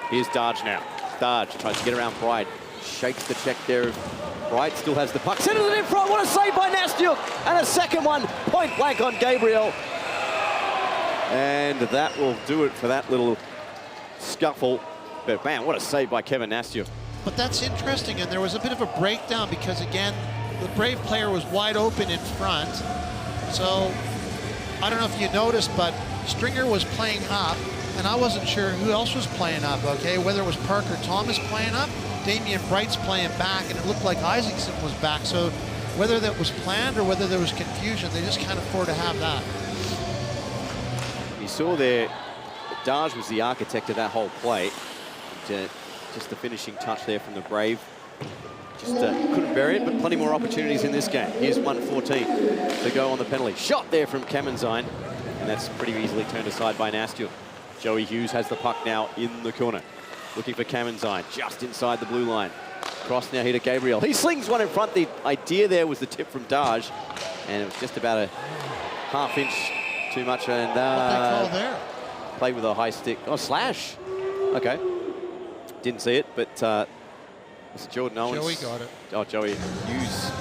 Here's Darge now. Darge tries to get around Bright. Shakes the check there of Bright. Still has the puck. Centers it in front. What a save by Nastyuk. And a second one. Point blank on Gabriel. And that will do it for that little scuffle. But man, what a save by Kevin Nastyuk. But that's interesting, and there was a bit of a breakdown because, again, the Brave player was wide open in front. So I don't know if you noticed, but Stringer was playing up, and I wasn't sure who else was playing up, okay? Whether it was Parker Thomas playing up, Damian Bright's playing back, and it looked like Isaacson was back. So whether that was planned or whether there was confusion, they just can't afford to have that. You saw there, Darge was the architect of that whole play. Just the finishing touch there from the Brave. Just couldn't bury it, but plenty more opportunities in this game. Here's 1:14 to go on the penalty. Shot there from Kamenzian, and that's pretty easily turned aside by Nastyuk. Joey Hughes has the puck now in the corner. Looking for Kamenzian, just inside the blue line. Cross now here to Gabriel. He slings one in front. The idea there was the tip from Darge, and it was just about a half-inch too much. And what they call there? Play with a high stick. Oh, slash. Okay. Didn't see it, but it's Jordan Owens. Joey got it. Oh, Joey Hughes.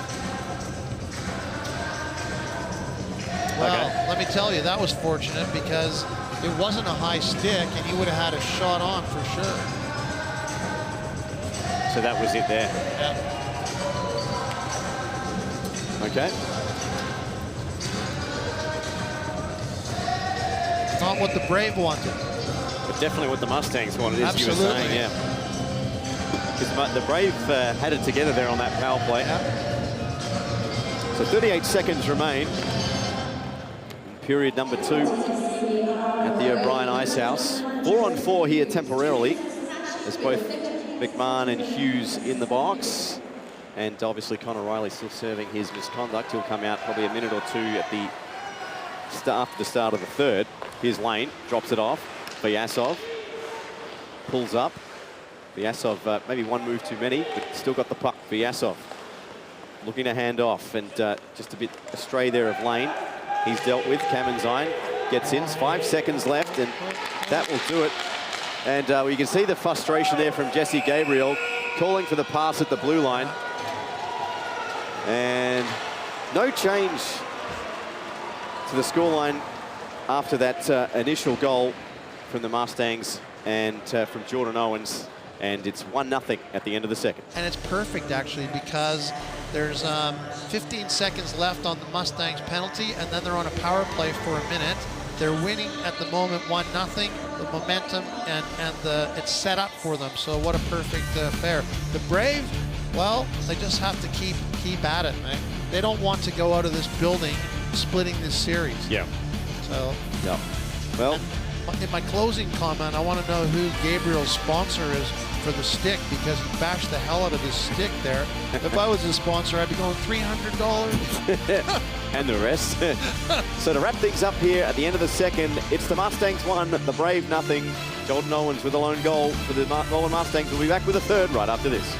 Well, okay. Let me tell you, that was fortunate because it wasn't a high stick, and he would have had a shot on for sure. So that was it there. Yeah. Okay. Not what the Brave wanted. But definitely what the Mustangs wanted, as Absolutely. you were saying, yeah. Because the Brave had it together there on that power play. Yeah. So 38 seconds remain. In period number 2 at the O'Brien Icehouse. 4-on-4 here temporarily. There's both McMahon and Hughes in the box. And obviously Connor Riley still serving his misconduct. He'll come out probably a minute or 2 at after the start of the third. Here's Lane, drops it off. Vyasov pulls up. Vyasov, maybe one move too many, but still got the puck. Vyasov looking to hand off, and just a bit astray there of Lane. He's dealt with. Kamenzian gets in. 5 seconds left, and that will do it. And you can see the frustration there from Jesse Gabriel, calling for the pass at the blue line. And no change to the scoreline after that initial goal from the Mustangs and from Jordan Owens, and it's 1-0 at the end of the second. And it's perfect, actually, because there's 15 seconds left on the Mustangs penalty, and then they're on a power play for a minute. They're winning at the moment 1-0. The momentum and it's set up for them. So what a perfect affair. The Braves, well, they just have to keep at it, man. They don't want to go out of this building splitting this series. Yeah. So. Yeah. Well, in my closing comment, I want to know who Gabriel's sponsor is for the stick, because he bashed the hell out of his stick there. If I was a sponsor, I'd be going $300. And the rest. So to wrap things up here at the end of the second, it's the Mustangs 1, the Brave 0. Jordan Owens with a lone goal for the Melbourne Mustangs. We'll be back with a third right after this.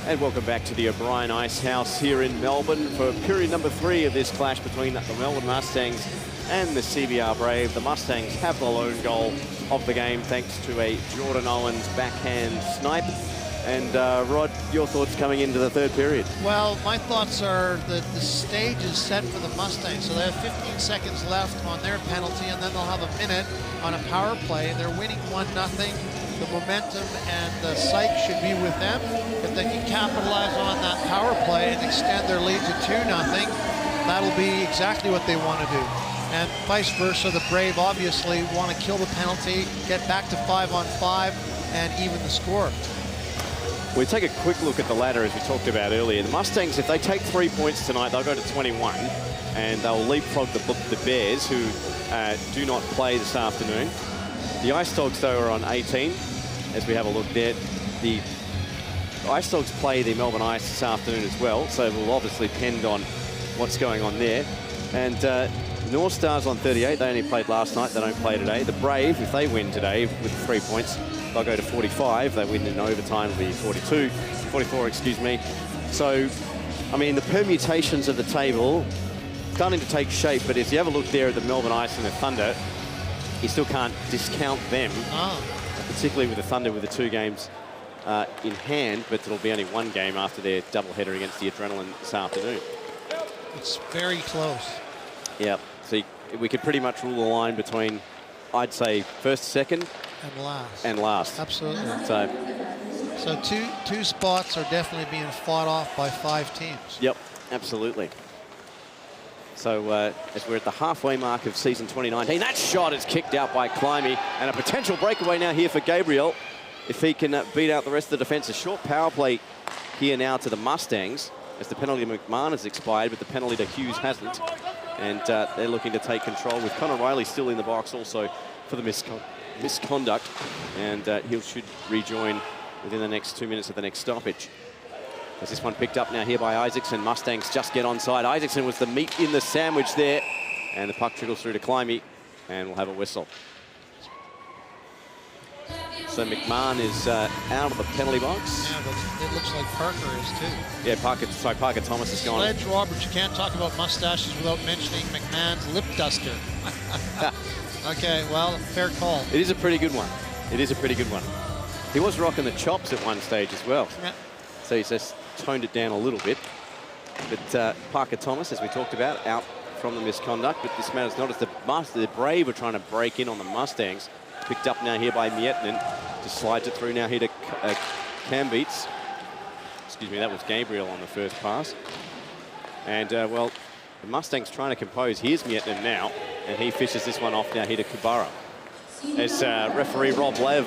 And welcome back to the O'Brien Icehouse here in Melbourne for period number 3 of this clash between the Melbourne Mustangs and the CBR Brave. The Mustangs have the lone goal of the game thanks to a Jordan Owens backhand snipe. And Rod, your thoughts coming into the third period? Well, my thoughts are that the stage is set for the Mustangs. So they have 15 seconds left on their penalty, and then they'll have a minute on a power play. They're winning 1-0. The momentum and the sight should be with them. If they can capitalize on that power play and extend their lead to 2-0, that'll be exactly what they want to do. And vice versa, the Brave obviously want to kill the penalty, get back to 5-on-5, and even the score. We take a quick look at the ladder as we talked about earlier. The Mustangs, if they take 3 points tonight, they'll go to 21, and they'll leapfrog the Bears, who do not play this afternoon. The Ice Dogs, though, are on 18, as we have a look there. The Ice Dogs play the Melbourne Ice this afternoon as well, so it will obviously depend on what's going on there. And North Stars on 38, they only played last night, they don't play today. The Brave, if they win today with 3 points, they'll go to 45. They win in overtime, it'll be 44, excuse me. So, I mean, the permutations of the table starting to take shape, but if you have a look there at the Melbourne Ice and the Thunder, you still can't discount them, particularly with the Thunder with the 2 games in hand, but it'll be only 1 game after their doubleheader against the Adrenaline this afternoon. It's very close. Yeah, so we could pretty much rule the line between, I'd say, first, second, and last. And Absolutely. So two spots are definitely being fought off by 5 teams. Yep, absolutely. So as we're at the halfway mark of season 2019, that shot is kicked out by Climby, and a potential breakaway now here for Gabriel if he can beat out the rest of the defence. A short power play here now to the Mustangs as the penalty to McMahon has expired, but the penalty to Hughes hasn't. And they're looking to take control with Connor Riley still in the box also for the misconduct. And he should rejoin within the next 2 minutes of the next stoppage. As this one picked up now here by Isaacson. Mustangs just get onside. Isaacson was the meat in the sandwich there. And the puck trickles through to Climby, and we'll have a whistle. So McMahon is out of the penalty box. Yeah, but it looks like Parker is too. Yeah, Parker Thomas is gone. Sledge Roberts, you can't talk about mustaches without mentioning McMahon's lip duster. Okay, well, fair call. It is a pretty good one. It is a pretty good one. He was rocking the chops at one stage as well. Yeah. So he's just toned it down a little bit. But Parker Thomas, as we talked about, out from the misconduct. But this matters not as the Brave are trying to break in on the Mustangs. Picked up now here by Miettinen. Just slides it through now here to Cambeats. Excuse me, that was Gabriel on the first pass. And, well, the Mustangs trying to compose. Here's Miettinen now, and he fishes this one off now here to Kubara. As referee Rob Lev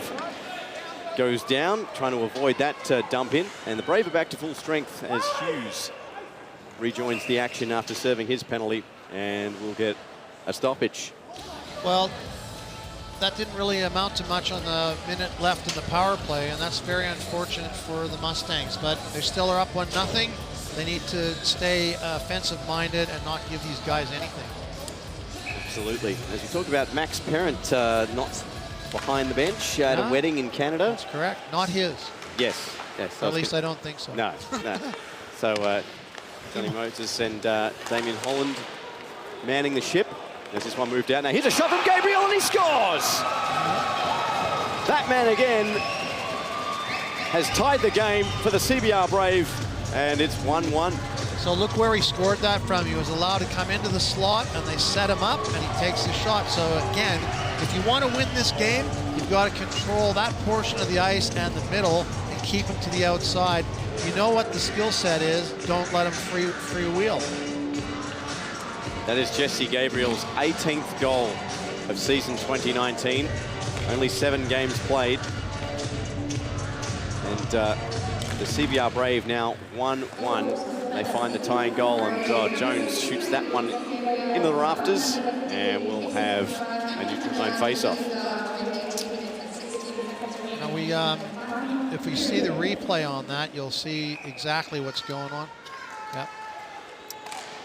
goes down, trying to avoid that dump in. And the Brave are back to full strength as Hughes rejoins the action after serving his penalty, and we'll get a stoppage. Well, that didn't really amount to much on the minute left in the power play, and that's very unfortunate for the Mustangs. But they still are up 1-0. They need to stay offensive-minded and not give these guys anything. Absolutely. As we talked about, Max Parent not behind the bench at a wedding in Canada. That's correct. Not his. Yes. At least I don't think so. No. So Johnny Moses and Damien Holland manning the ship. As this one moved out. Now here's a shot from Gabriel, and he scores! That man again has tied the game for the CBR Brave, and it's 1-1. So look where he scored that from. He was allowed to come into the slot, and they set him up, and he takes the shot. So again, if you want to win this game, you've got to control that portion of the ice and the middle and keep him to the outside. You know what the skill set is. Don't let him free wheel. That is Jesse Gabriel's 18th goal of season 2019. Only 7 games played. And the CBR Brave now 1-1. They find the tying goal, and Jones shoots that one into the rafters, and we'll have a neutral zone face-off. Now if we see the replay on that, you'll see exactly what's going on. Yep.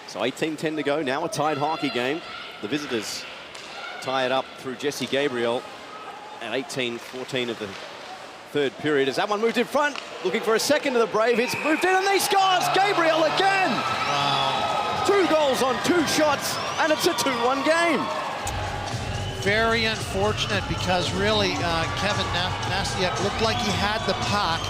So 18-10 to go, now a tied hockey game. The visitors tie it up through Jesse Gabriel at 18-14 of the third period. As that one moved in front, looking for a second to the Brave. It's moved in and they scores! Gabriel again! Wow. 2 goals on 2 shots, and it's a 2-1 game. Very unfortunate because really Kevin Nasiak looked like he had the puck,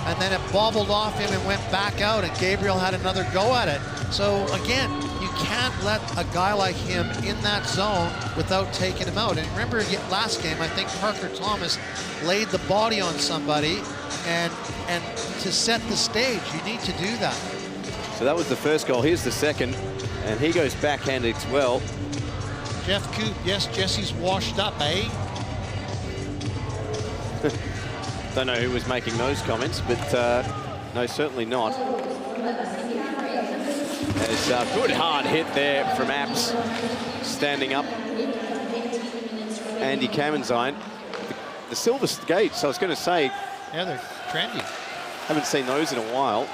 and then it bobbled off him and went back out, and Gabriel had another go at it. So again, you can't let a guy like him in that zone without taking him out. And remember last game, I think Parker Thomas laid the body on somebody, and to set the stage, you need to do that. So that was the first goal. Here's the second, and he goes backhanded as well. Jeff Coop, yes, Jesse's washed up, eh? Don't know who was making those comments, but no, certainly not. There's a good hard hit there from Apps, standing up. Andy Kamenzian. The silver skates, I was going to say. Yeah, they're trendy. Haven't seen those in a while.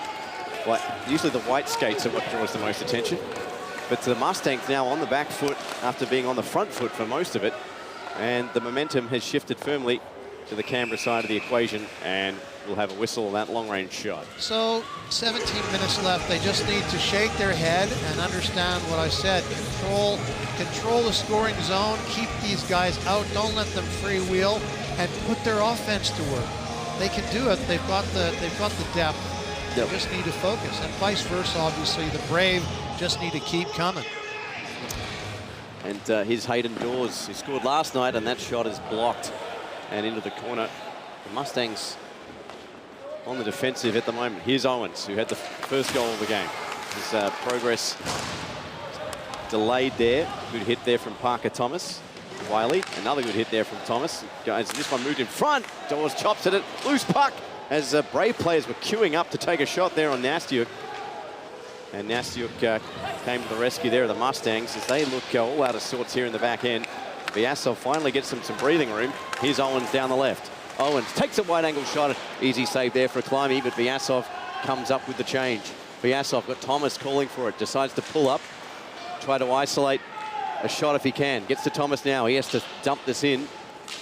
Like, usually the white skates are what draws the most attention. But the Mustangs now on the back foot after being on the front foot for most of it. And the momentum has shifted firmly to the Canberra side of the equation, and we'll have a whistle on that long-range shot. So 17 minutes left. They just need to shake their head and understand what I said. Control the scoring zone. Keep these guys out. Don't let them freewheel, and put their offense to work. They can do it. They've got the depth. They just need to focus, and vice versa. Obviously, the Brave just need to keep coming. And here's Hayden Dawes, who scored last night, and that shot is blocked and into the corner. The Mustangs on the defensive at the moment. Here's Owens, who had the first goal of the game. His progress delayed there. Good hit there from Parker Thomas. Wiley, another good hit there from Thomas. Guys, this one moved in front. Dawes chops at it. Loose puck as Brave players were queuing up to take a shot there on Nastiuk. And Nastiuk came to the rescue there of the Mustangs as they look all out of sorts here in the back end. Vyasov finally gets some breathing room. Here's Owens down the left. Owens takes a wide angle shot. Easy save there for Climby, but Vyasov comes up with the change. Vyasov got Thomas calling for it. Decides to pull up. Try to isolate a shot if he can. Gets to Thomas now. He has to dump this in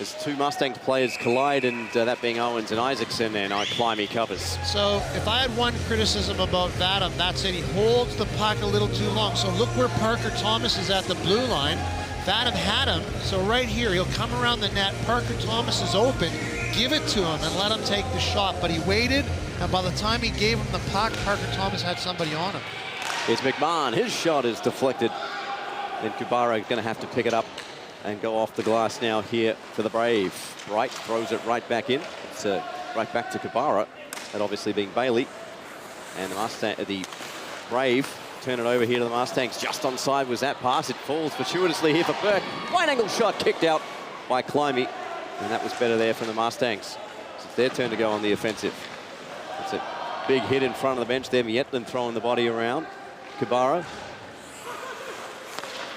as 2 Mustangs players collide, and that being Owens and Isaacson, and Climby covers. So if I had one criticism about Vadim, that's it. He holds the puck a little too long. So look where Parker Thomas is at the blue line. Vadim had him, so right here, he'll come around the net. Parker Thomas is open. Give it to him and let him take the shot. But he waited, and by the time he gave him the puck, Parker Thomas had somebody on him. Here's McMahon. His shot is deflected. Then Kubara is going to have to pick it up and go off the glass now here for the Brave. Bright throws it right back in. It's right back to Kubara. That obviously being Bailey. And the Brave turn it over here to the Mustangs. Just onside was that pass. It falls fortuitously here for Burke. Wide angle shot kicked out by Climby. And that was better there from the Mustangs. So it's their turn to go on the offensive. It's a big hit in front of the bench there. Mietlin throwing the body around. Kubara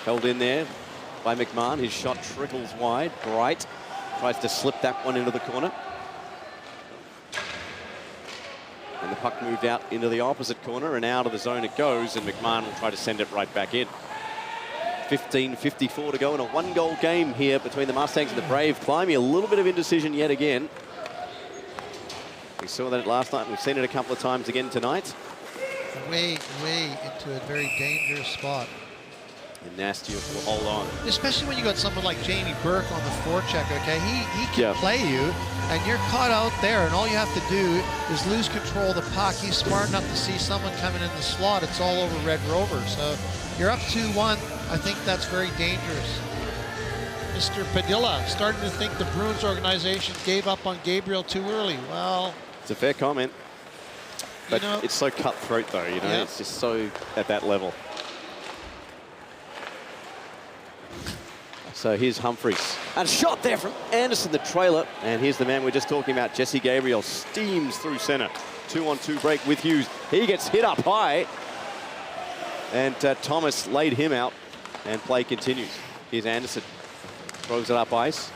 held in there by McMahon. His shot trickles wide. Bright tries to slip that one into the corner. And the puck moved out into the opposite corner, and out of the zone it goes, and McMahon will try to send it right back in. 15:54 to go in a 1-goal game here between the Mustangs and the Brave. Climby a little bit of indecision yet again. We saw that last night, and we've seen it a couple of times again tonight. Way into a very dangerous spot. And Nastiuk will hold on. Especially when you got someone like Jamie Burke on the forecheck, okay? He can play you, and you're caught out there, and all you have to do is lose control of the puck. He's smart enough to see someone coming in the slot. It's all over Red Rover. So you're up 2-1. I think that's very dangerous. Mr. Padilla starting to think the Bruins organization gave up on Gabriel too early. Well, it's a fair comment. But you know, it's so cutthroat, though, you know? Yeah. It's just so at that level. So here's Humphries. And a shot there from Anderson, the trailer. And here's the man we're just talking about, Jesse Gabriel. Steams through center. 2-on-2 break with Hughes. He gets hit up high. And Thomas laid him out. And play continues. Here's Anderson. Throws it up ice.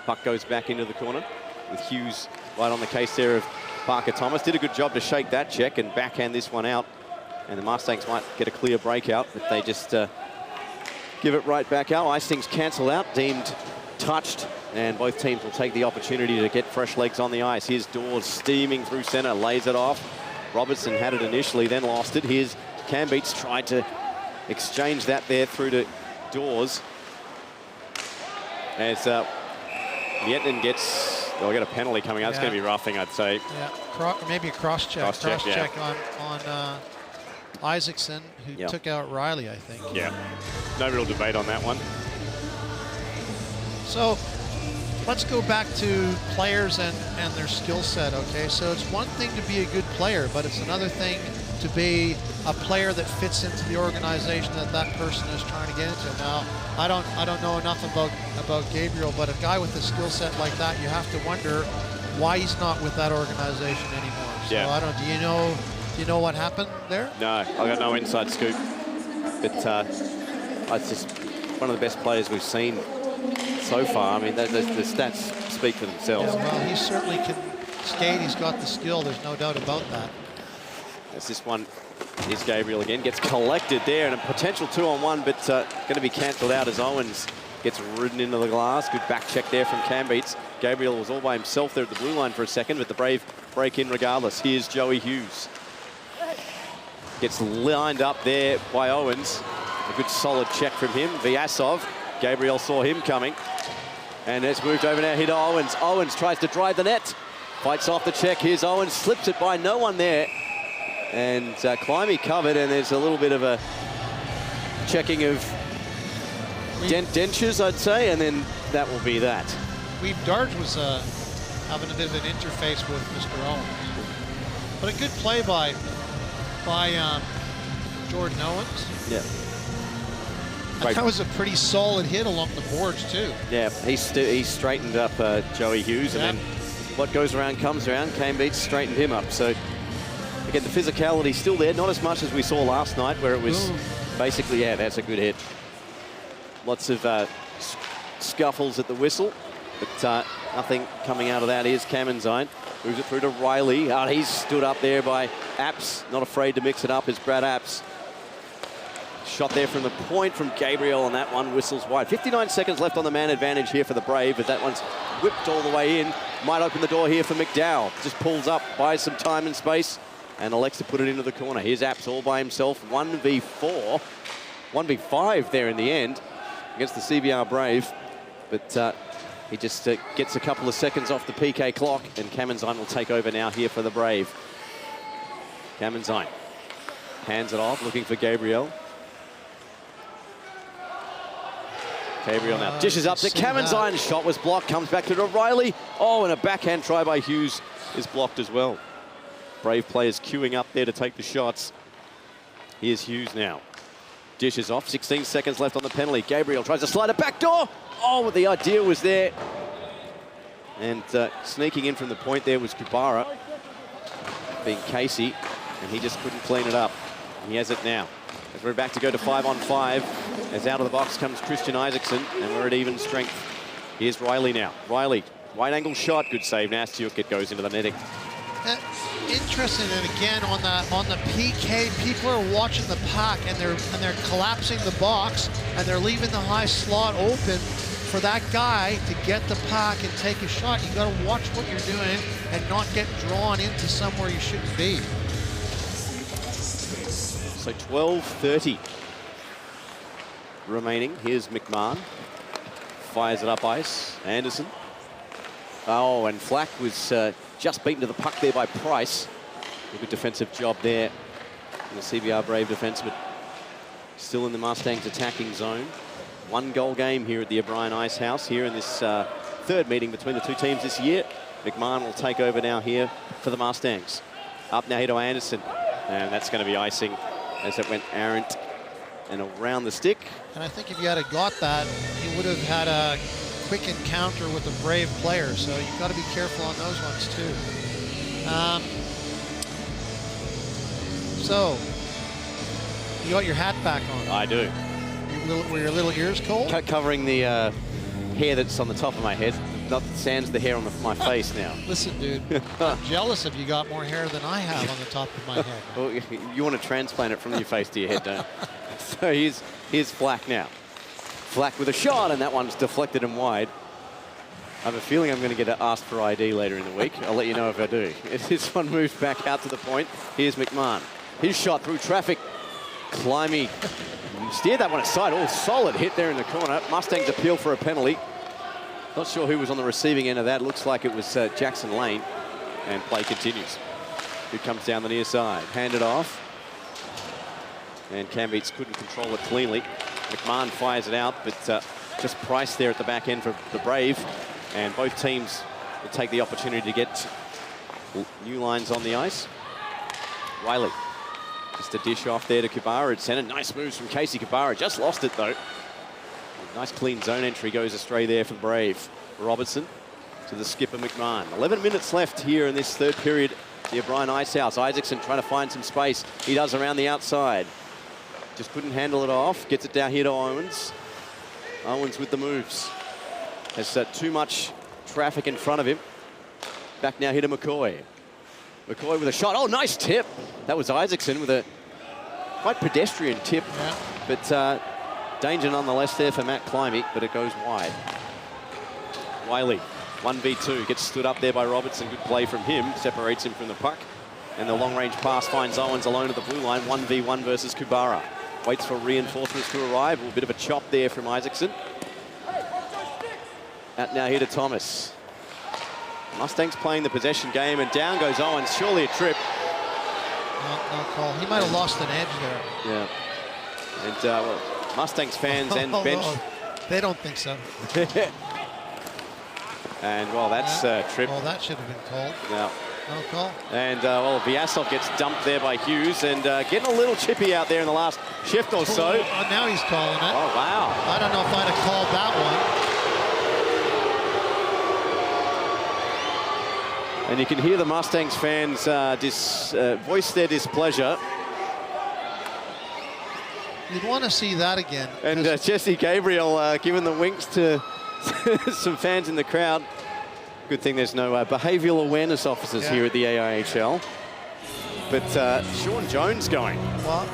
Puck goes back into the corner with Hughes right on the case there of Parker Thomas. Did a good job to shake that check and backhand this one out. And the Mustangs might get a clear breakout if they just give it right back out. Ice things cancel out, deemed touched, and both teams will take the opportunity to get fresh legs on the ice. Here's Dawes steaming through centre, lays it off. Robertson had it initially, then lost it. Here's Cambeats, tried to exchange that there through to Dawes. As Yetnin gets, I got a penalty coming out. It's going to be roughing, I'd say. Yeah, maybe a cross-check. Cross-check on Isaacson, who took out Riley, I think. Yeah, no real debate on that one. So let's go back to players and their skill set, okay? So it's one thing to be a good player, but it's another thing to be a player that fits into the organization that person is trying to get into. Now, I don't know enough about Gabriel, but a guy with a skill set like that, you have to wonder why he's not with that organization anymore. So I don't. Do you know what happened there? No, I got no inside scoop. But it's just one of the best players we've seen so far. I mean, the stats speak for themselves. Yeah, well, he certainly can skate. He's got the skill. There's no doubt about that. As this one is Gabriel again, gets collected there, and a potential 2-on-1, but going to be cancelled out as Owens gets ridden into the glass. Good back check there from Cambeats. Gabriel was all by himself there at the blue line for a second, but the Brave break in regardless. Here's Joey Hughes. Gets lined up there by Owens. A good solid check from him. Vyasov. Gabriel saw him coming. And it's moved over now here to Owens. Owens tries to drive the net. Fights off the check. Here's Owens. Slips it by no one there. And Climby covered, and there's a little bit of a checking of dentures, I'd say, and then that will be that. Weave Darge was having a bit of an interface with Mr. Owens. But a good play by Jordan Owens. Yeah. And that was a pretty solid hit along the boards, too. Yeah, he straightened up Joey Hughes, and then what goes around comes around. Cambeats straightened him up. So, again, the physicality still there, not as much as we saw last night, where it was basically, that's a good hit. Lots of scuffles at the whistle, but nothing coming out of that. Here's Kamenzian. Moves it through to Riley. He's stood up there by Apps. Not afraid to mix it up is Brad Apps. Shot there from the point from Gabriel, and that one whistles wide. 59 seconds left on the man advantage here for the Brave, but that one's whipped all the way in. Might open the door here for McDowell. Just pulls up, buys some time and space, and elects to put it into the corner. Here's Apps all by himself. 1v4. 1v5 there in the end against the CBR Brave. But he just gets a couple of seconds off the PK clock, and Kamenzian will take over now here for the Brave. Kamenzian hands it off, looking for Gabriel. Gabriel now dishes up to Kamenzian. Shot was blocked, comes back to Riley. And a backhand try by Hughes is blocked as well. Brave players queuing up there to take the shots. Here's Hughes now. Dishes off, 16 seconds left on the penalty. Gabriel tries to slide it back door. The idea was there. And sneaking in from the point there was Kubara, being Casey, and he just couldn't clean it up. He has it now. As we're back to go to 5-on-5, as out of the box comes Christian Isaacson, and we're at even strength. Here's Riley now. Riley, wide angle shot, good save. Nastiuk, it goes into the netting. Interesting, and again on the PK, people are watching the puck, and they're collapsing the box, and they're leaving the high slot open for that guy to get the puck and take a shot. You got to watch what you're doing and not get drawn into somewhere you shouldn't be. So 12:30 remaining. Here's McMahon. Fires it up ice. Anderson. And Flack was just beaten to the puck there by Price. A good defensive job there in the CBR Brave defenseman. Still in the Mustangs attacking zone. 1-goal game here at the O'Brien Icehouse here in this third meeting between the two teams this year. McMahon will take over now here for the Mustangs. Up now here to Anderson. And that's going to be icing as it went errant and around the stick. And I think if you had got that, you would have had a quick encounter with a Brave player, so you've got to be careful on those ones too. So, you got your hat back on. I do. Were your little ears cold? Covering the hair that's on the top of my head, not sans the hair on my face now. Listen, dude, I'm jealous if you got more hair than I have on the top of my head. Well, you want to transplant it from your face to your head, don't you? So here's Flack now. Flack with a shot, and that one's deflected and wide. I have a feeling I'm going to get asked for ID later in the week. I'll let you know if I do. This one moves back out to the point. Here's McMahon. His shot through traffic. Climby steered that one aside. Oh, solid hit there in the corner. Mustangs appeal for a penalty. Not sure who was on the receiving end of that. Looks like it was Jackson Lane. And play continues. Who comes down the near side. Handed off. And Cambeats couldn't control it cleanly. McMahon fires it out, but just Price there at the back end for the Brave. And both teams will take the opportunity to get new lines on the ice. Wiley, just a dish off there to Kubara at centre. Nice moves from Casey Kubara. Just lost it, though. Nice clean zone entry goes astray there for the Brave. Robertson to the skipper McMahon. 11 minutes left here in this third period. The O'Brien Icehouse. Isaacson trying to find some space. He does around the outside. Just couldn't handle it off. Gets it down here to Owens. Owens with the moves. Has too much traffic in front of him. Back now here to McCoy. McCoy with a shot. Oh, nice tip. That was Isaacson with a quite pedestrian tip. Yeah. But danger nonetheless there for Matt Climby, but it goes wide. Wiley, 1v2. Gets stood up there by Robertson. Good play from him. Separates him from the puck. And the long-range pass finds Owens alone at the blue line. 1v1 versus Kubara. Waits for reinforcements to arrive. A bit of a chop there from Isaacson. Out now here to Thomas. Mustangs playing the possession game, and down goes Owens. Surely a trip. No call. He might have lost an edge there. Yeah. And well, Mustangs fans and bench. They don't think so. And well, that's a trip. Oh, that should have been called. Yeah. No call. And well, Vyasov gets dumped there by Hughes, and getting a little chippy out there in the last shift or so. Oh, now he's calling it. Oh, wow. I don't know if I'd have called that one. And you can hear the Mustangs fans voice their displeasure. You'd want to see that again. And Jesse Gabriel giving the winks to some fans in the crowd. Good thing there's no behavioural awareness officers here at the AIHL. But Sean Jones going. Well,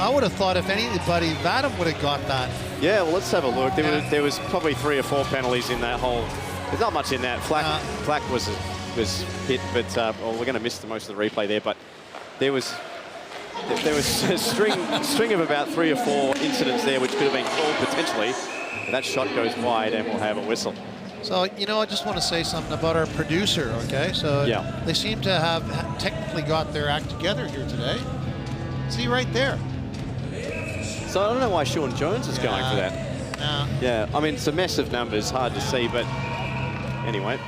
I would have thought if anybody, Vadim would have got that. Yeah, well, let's have a look. There was probably 3 or 4 penalties in that whole. There's not much in that. Flack was hit, but well, we're going to miss most of the replay there. But there was a string of about 3 or 4 incidents there which could have been called potentially. And that shot goes wide, and we'll have a whistle. So, you know, I just want to say something about our producer, okay? So they seem to have technically got their act together here today. See right there. So I don't know why Sean Jones is going for that. No. Yeah, I mean, it's a mess of numbers, hard to see, but anyway.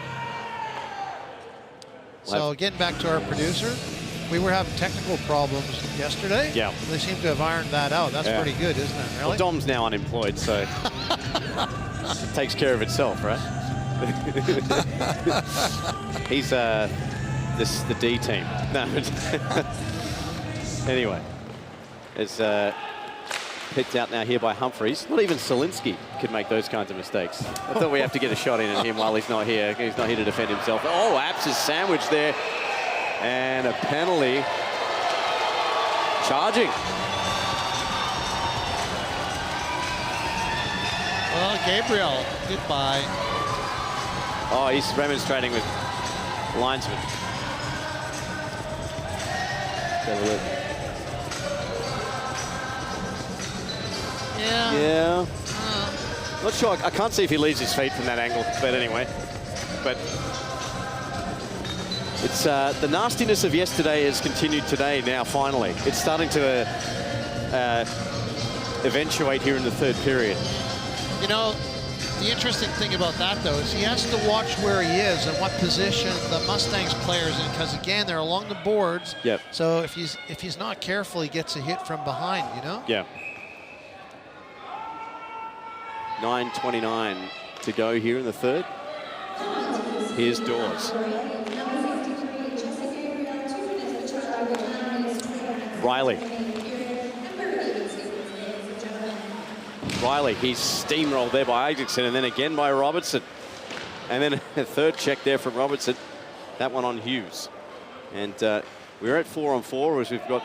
So getting back to our producer, we were having technical problems yesterday. Yeah. They seem to have ironed that out. That's pretty good, isn't it, really? Well, Dom's now unemployed, so it takes care of itself, right? He's the D team. No. Anyway, it's picked out now here by Humphreys. Not even Solinsky could make those kinds of mistakes. I thought we have to get a shot in at him while he's not here. He's not here to defend himself. Oh, Apps is sandwiched there. And a penalty. Charging. Well, Gabriel, goodbye. Oh, he's remonstrating with linesman. Yeah. Not sure. I can't see if he leaves his feet from that angle, but anyway. But it's the nastiness of yesterday has continued today now, finally. It's starting to eventuate here in the third period. You know, the interesting thing about that, though, is he has to watch where he is and what position the Mustangs player's in, because, again, they're along the boards. Yep. So if he's not careful, he gets a hit from behind, you know? Yeah. 9:29 to go here in the third. Here's Dawes. Riley. He's steamrolled there by Isaacson, and then again by Robertson. And then a third check there from Robertson. That one on Hughes. And we're at 4-on-4 as we've got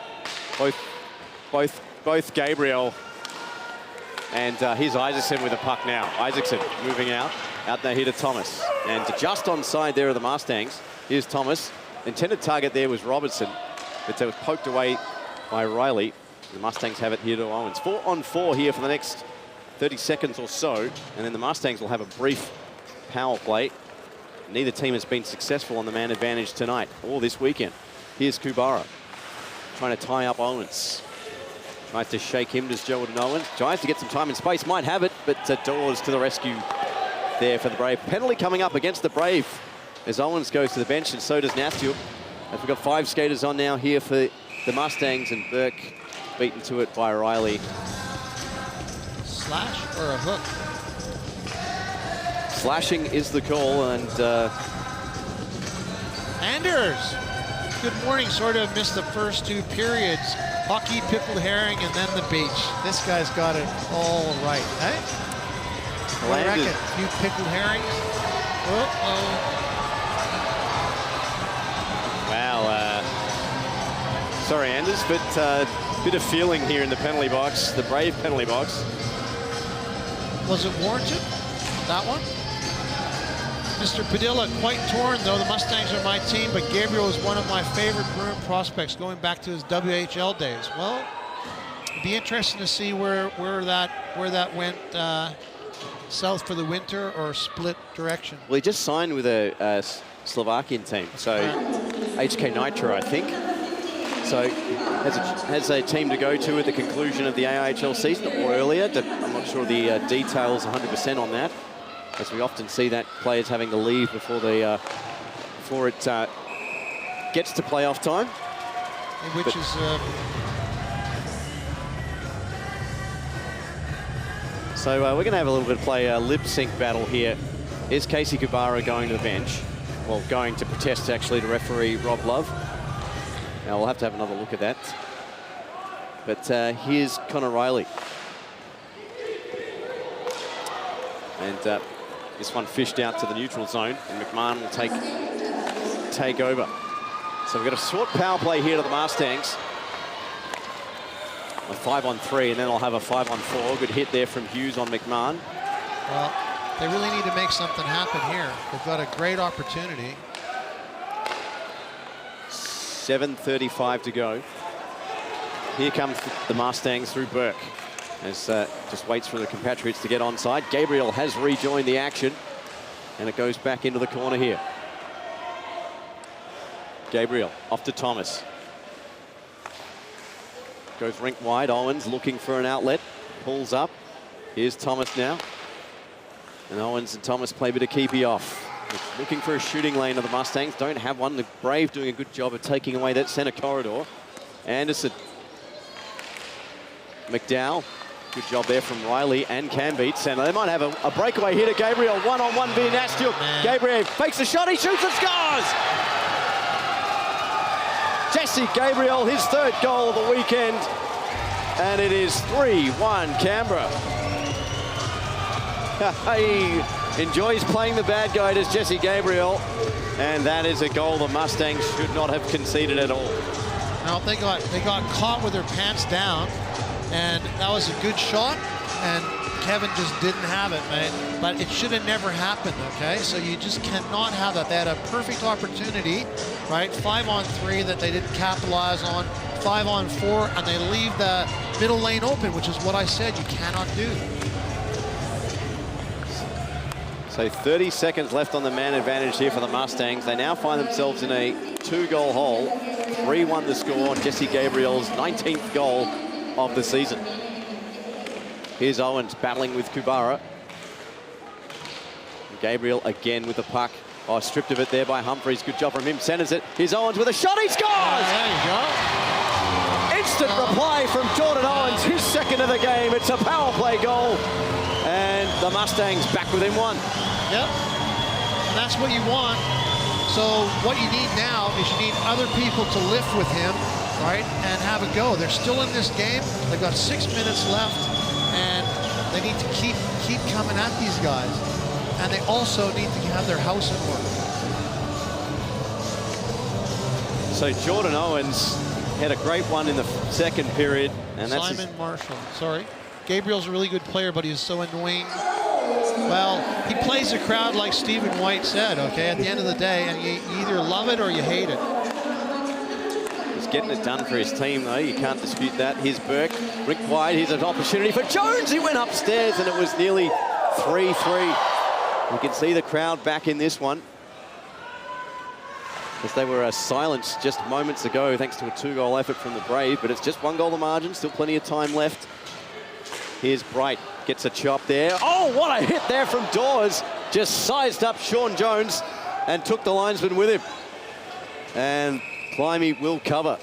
both Gabriel And here's Isaacson with a puck now. Isaacson moving out there here to Thomas. And just onside there of the Mustangs. Here's Thomas. Intended target there was Robertson, but it was poked away by Riley. The Mustangs have it here to Owens. 4-on-4 here for the next 30 seconds or so, and then the Mustangs will have a brief power play. Neither team has been successful on the man advantage tonight or this weekend. Here's Kubara trying to tie up Owens. Tries to shake him, does Jordan Owens. Tries to get some time and space, might have it, but Dawes to the rescue there for the Brave. Penalty coming up against the Brave as Owens goes to the bench, and so does Nastiuk. And we've got 5 skaters on now here for the Mustangs, and Burke beaten to it by Riley. Slash or a hook? Slashing is the call, and Anders, good morning. Sort of missed the first 2 periods. Hockey, pickled herring, and then the beach. This guy's got it all right, eh? What do you reckon? A few pickled herrings? Uh-oh. Wow, sorry, Anders, but bit of feeling here in the penalty box, the Brave penalty box. Was it warranted, that one? Mr. Padilla, quite torn, though. The Mustangs are my team, but Gabriel is one of my favorite Bruin prospects going back to his WHL days. Well, it'd be interesting to see where that went south for the winter or split direction. Well, he just signed with a Slovakian team, so HK Nitro, I think. So has a team to go to at the conclusion of the AIHL season or earlier. I'm not sure the details 100% on that, as we often see that players having to leave before it gets to playoff time. Which is so we're going to have a little bit of play lip sync battle here. Is Casey Kubara going to the bench? Well, going to protest actually to referee Rob Love. Now we'll have to have another look at that. But here's Connor Riley. And this one fished out to the neutral zone, and McMahon will take over. So we've got a short power play here to the Mustangs. A 5-on-3, and then I'll have a 5-on-4. Good hit there from Hughes on McMahon. Well, they really need to make something happen here. They've got a great opportunity. 7:35 to go. Here comes the Mustangs through Burke, as just waits for the compatriots to get onside. Gabriel has rejoined the action, and it goes back into the corner here. Gabriel off to Thomas. Goes rink wide. Owens looking for an outlet. Pulls up. Here's Thomas now. And Owens and Thomas play a bit of keepy off. Looking for a shooting lane of the Mustangs. Don't have one. The Brave doing a good job of taking away that center corridor. Anderson. McDowell. Good job there from Riley and Cambeat. Center. They might have a breakaway here to Gabriel. 1-on-1 via Nastiuk. Gabriel fakes the shot. He shoots and scores! Jesse Gabriel, his 3rd goal of the weekend. And it is 3-1 Canberra. He enjoys playing the bad guy, does Jesse Gabriel. And that is a goal the Mustangs should not have conceded at all. Now they got caught with their pants down, and that was a good shot, and Kevin just didn't have it, man. But it should have never happened, okay? So you just cannot have that. They had a perfect opportunity, right? 5-on-3 that they didn't capitalize on, 5-on-4, and they leave the middle lane open, which is what I said you cannot do. So 30 seconds left on the man advantage here for the Mustangs. They now find themselves in a 2-goal hole. 3-1 the score. Jesse Gabriel's 19th goal of the season. Here's Owens battling with Kubara. Gabriel again with the puck. Oh, stripped of it there by Humphries. Good job from him. Centers it. Here's Owens with a shot. He scores! There you go. Instant reply from Jordan Owens. His 2nd of the game. It's a power play goal. And the Mustangs back within 1. Yep. And that's what you want. So what you need now is you need other people to lift with him, right, and have a go. They're still in this game. They've got 6 minutes left, and they need to keep coming at these guys. And they also need to have their house in order. So Jordan Owens had a great one in the 2nd period, and that's Simon Marshall. Sorry. Gabriel's a really good player, but he's so annoying. Well, he plays the crowd like Stephen White said, okay, at the end of the day, and you either love it or you hate it. He's getting it done for his team, though. You can't dispute that. Here's Burke. Rick wide. Here's an opportunity for Jones. He went upstairs, and it was nearly 3-3. You can see the crowd back in this one, as they were silenced just moments ago thanks to a 2-goal effort from the Brave, but it's just 1 goal the margin, still plenty of time left. Here's Bright, gets a chop there. Oh, what a hit there from Dawes. Just sized up Sean Jones and took the linesman with him. And Climby will cover.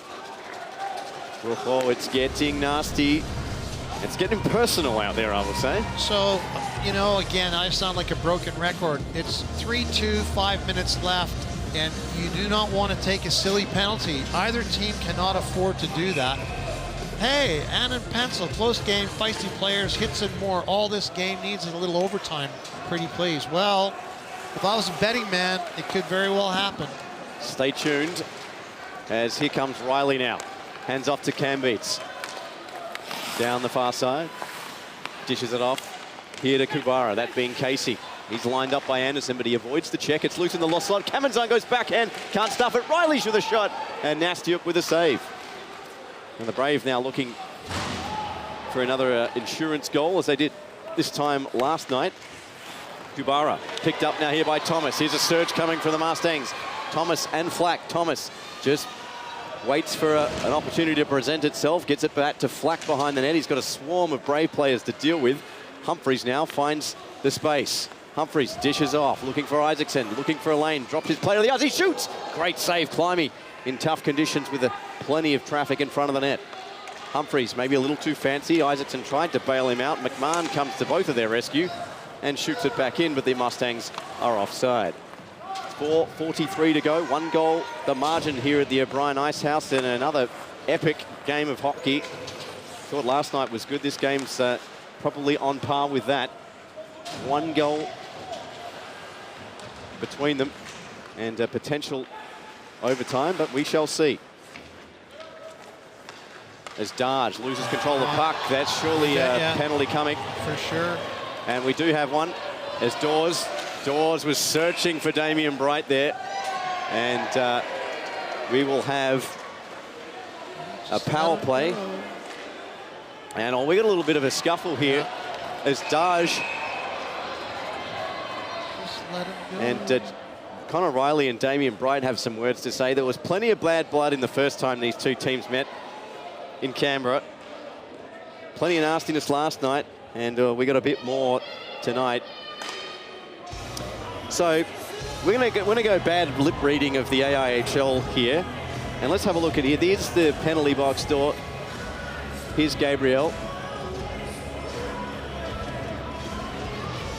Oh, it's getting nasty. It's getting personal out there, I would say. So, you know, again, I sound like a broken record. It's 3-2, 5 minutes left, and you do not want to take a silly penalty. Either team cannot afford to do that. Hey, Annan Pencil, close game, feisty players, hits and more. All this game needs is a little overtime. Pretty please. Well, if I was a betting man, it could very well happen. Stay tuned, as here comes Riley now. Hands off to Cambeats. Down the far side. Dishes it off. Here to Kubara, that being Casey. He's lined up by Anderson, but he avoids the check. It's loose in the lost slot. Kamenzan goes backhand. Can't stuff it. Riley's with a shot. And Nastiuk with a save. And the Brave now looking for another insurance goal, as they did this time last night. Kubara picked up now here by Thomas. Here's a surge coming from the Mustangs. Thomas and Flack. Thomas just waits for an opportunity to present itself. Gets it back to Flack behind the net. He's got a swarm of Brave players to deal with. Humphreys now finds the space. Humphreys dishes off, looking for Isaacson, looking for a lane. Drops his play to the ice. He shoots. Great save, Climby, in tough conditions with plenty of traffic in front of the net. Humphreys maybe a little too fancy. Isaacson tried to bail him out. McMahon comes to both of their rescue and shoots it back in, but the Mustangs are offside. 4:43 to go. 1 goal the margin here at the O'Brien Icehouse, and another epic game of hockey. Thought last night was good. This game's probably on par with that. 1 goal between them, and potential overtime, but we shall see. As Darge loses control of the puck, that's surely a penalty coming. For sure. And we do have one, as Dawes was searching for Damien Bright there. And we will have a power play. And we got a little bit of a scuffle here, as Darge and Connor Riley and Damien Bright have some words to say. There was plenty of bad blood in the first time these two teams met in Canberra. Plenty of nastiness last night, and we got a bit more tonight. So we're gonna go bad lip reading of the AIHL here, and let's have a look at here. There's the penalty box door. Here's Gabriel.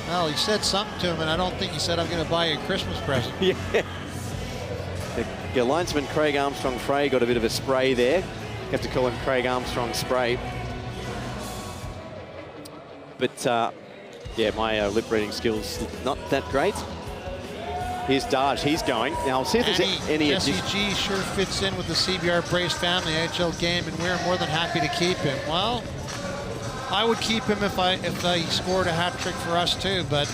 Well, he said something to him, and I don't think he said, I'm going to buy you a Christmas present. Yeah. The linesman Craig Armstrong-Frey got a bit of a spray there. You have to call him Craig Armstrong-Spray. But, yeah, my lip reading skills not that great. Here's Darge. He's going. Now, I'll see if there's any... Jesse G sure fits in with the CBR Braves family AHL game, and we're more than happy to keep him. Well, I would keep him if he scored a hat trick for us too, but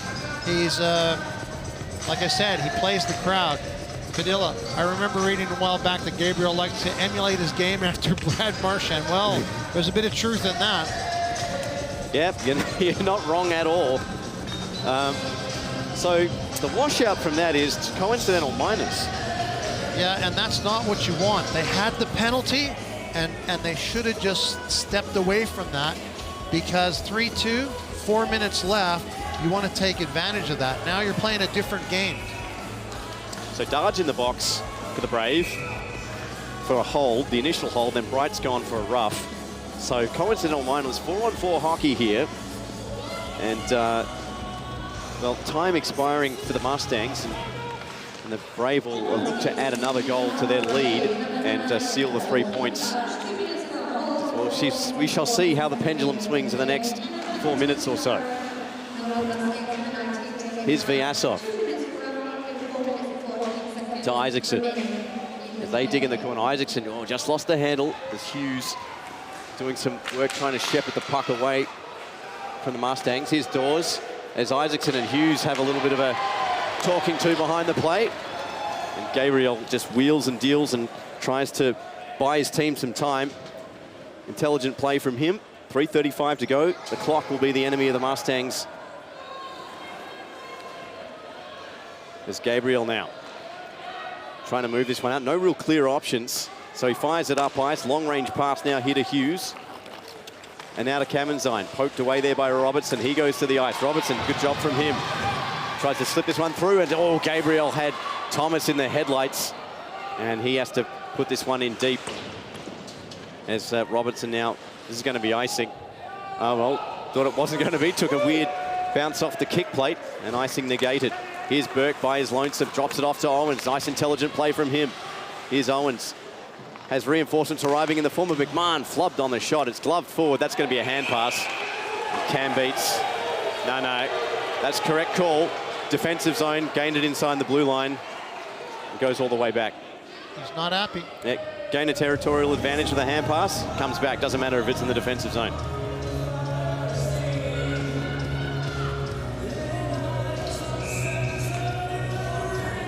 he's, like I said, he plays the crowd. Padilla, I remember reading a while back that Gabriel liked to emulate his game after Brad Marchand. Well, there's a bit of truth in that. Yep, you're not wrong at all. So the washout from that is coincidental minors. Yeah, and that's not what you want. They had the penalty, and they should have just stepped away from that, because 3-2, 4 minutes left, you want to take advantage of that. Now you're playing a different game. So Darge in the box for the Brave for a hold, the initial hold, then Bright's gone for a rough. So coincidental minors, 4-on-4 hockey here. And, well, time expiring for the Mustangs, and the Brave will look to add another goal to their lead and seal the 3 points. Well, we shall see how the pendulum swings in the next 4 minutes or so. Here's Vyasov to Isaacson. As they dig in the corner, Isaacson just lost the handle. As Hughes doing some work trying to shepherd the puck away from the Mustangs. Here's Dawes as Isaacson and Hughes have a little bit of a talking to behind the plate. And Gabriel just wheels and deals and tries to buy his team some time. Intelligent play from him. 3:35 to go. The clock will be the enemy of the Mustangs. There's Gabriel now. Trying to move this one out. No real clear options. So he fires it up ice. Long range pass now here to Hughes. And now to Kamenzian. Poked away there by Robertson. He goes to the ice. Robertson, good job from him. Tries to slip this one through. And oh, Gabriel had Thomas in the headlights. And he has to put this one in deep. As Robertson now, this is going to be icing. Oh, well, thought it wasn't going to be. Took a weird bounce off the kick plate. And icing negated. Here's Burke by his lonesome. Drops it off to Owens. Nice intelligent play from him. Here's Owens. Has reinforcements arriving in the form of McMahon. Flubbed on the shot. It's gloved forward. That's going to be a hand pass. Cam beats. No. That's correct call. Defensive zone. Gained it inside the blue line. It goes all the way back. He's not happy. Yeah, gain a territorial advantage with a hand pass. Comes back. Doesn't matter if it's in the defensive zone.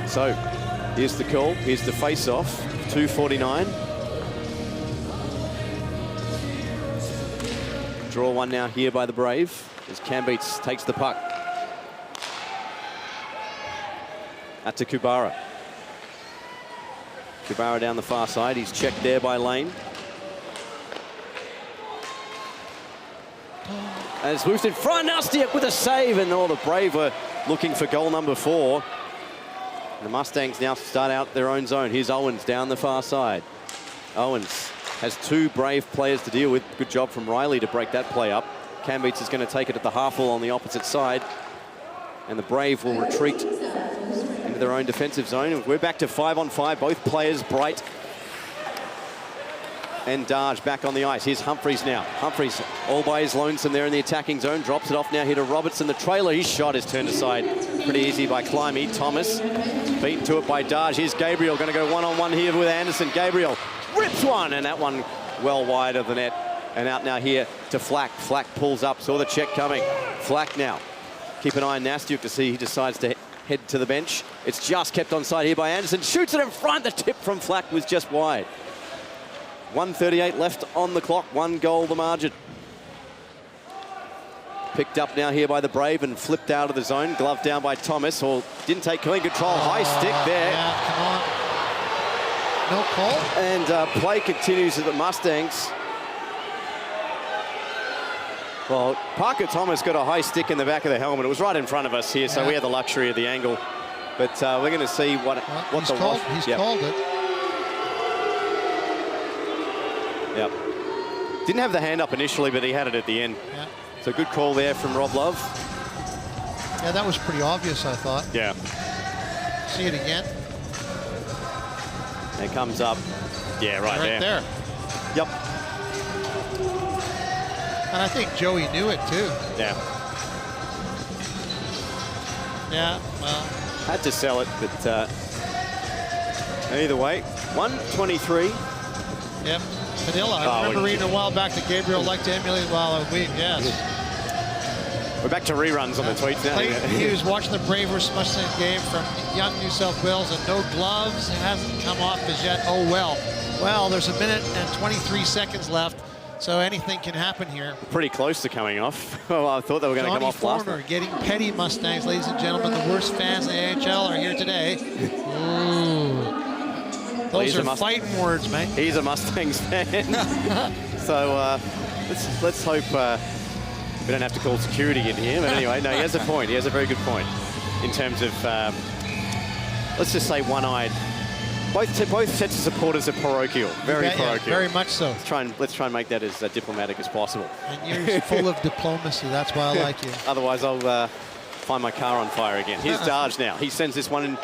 So, here's the call. Here's the face-off. 2:49. Draw one now here by the Brave as Cambeats takes the puck. Out to Kubara. Kubara down the far side. He's checked there by Lane. And it's loosed in front. Nastiuk with a save. And all the Brave were looking for goal number 4. The Mustangs now start out their own zone. Here's Owens down the far side. Owens has 2 Brave players to deal with. Good job from Riley to break that play up. Cambeats is going to take it at the half wall on the opposite side. And the Brave will retreat into their own defensive zone. We're back to 5-on-5. Both players, Bright and Darge, back on the ice. Here's Humphreys now. Humphreys all by his lonesome there in the attacking zone. Drops it off now here to Robertson. The trailer, his shot is turned aside pretty easy by Climby. Thomas beaten to it by Darge. Here's Gabriel going to go one-on-one here with Anderson. Gabriel rips one, and that one well wide of the net. And out now here to Flack. Flack pulls up, saw the check coming. Flack now. Keep an eye on Nastiuk to see he decides to head to the bench. It's just kept on side here by Anderson. Shoots it in front. The tip from Flack was just wide. 1:38 left on the clock. 1 goal the margin. Picked up now here by the Brave and flipped out of the zone. Glove down by Thomas, or didn't take clean control. High stick there. Yeah, come on. No call. And play continues at the Mustangs. Well, Parker Thomas got a high stick in the back of the helmet. It was right in front of us here, so we had the luxury of the angle. But we're going to see what he's the called. He's called it. Yep. Didn't have the hand up initially, but he had it at the end. Yeah. So good call there from Rob Love. Yeah, that was pretty obvious, I thought. Yeah. See it again. It comes up. Yeah, right there. Yep. And I think Joey knew it too. Yeah. Yeah, well. Had to sell it, but either way, 1:23. Yep. Manila, I remember reading a while back that Gabriel liked to emulate while a week, yes. We're back to reruns on the tweets now. He was watching the Brave vs Mustang game from young New South Wales, and no gloves. It hasn't come off as yet. Oh, well. Well, there's 1 minute and 23 seconds left, so anything can happen here. Pretty close to coming off. Oh, I thought they were going to come off last night. Getting petty, Mustangs, ladies and gentlemen. The worst fans in the AIHL are here today. Ooh. Those are fighting words, mate. He's a Mustangs fan. So let's hope we don't have to call security in here. But anyway, no, he has a point. He has a very good point in terms of, let's just say, one-eyed. Both sets of supporters are parochial, very parochial. Yeah, very much so. Let's try and make that as diplomatic as possible. And you're full of diplomacy. That's why I like you. Otherwise, I'll find my car on fire again. Here's Darge now. He sends this one in.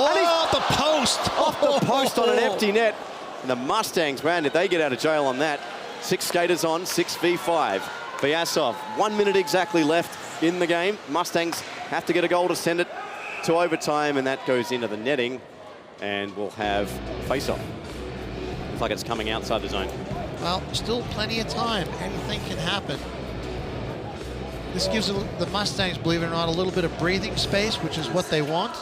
Oh, the post! Off the post on an empty net. And the Mustangs, man, did they get out of jail on that? 6 skaters on, 6v5. Vyasov, 1 minute exactly left in the game. Mustangs have to get a goal to send it to overtime, and that goes into the netting. And we'll have face-off. Looks like it's coming outside the zone. Well, still plenty of time. Anything can happen. This gives the Mustangs, believe it or not, a little bit of breathing space, which is what they want.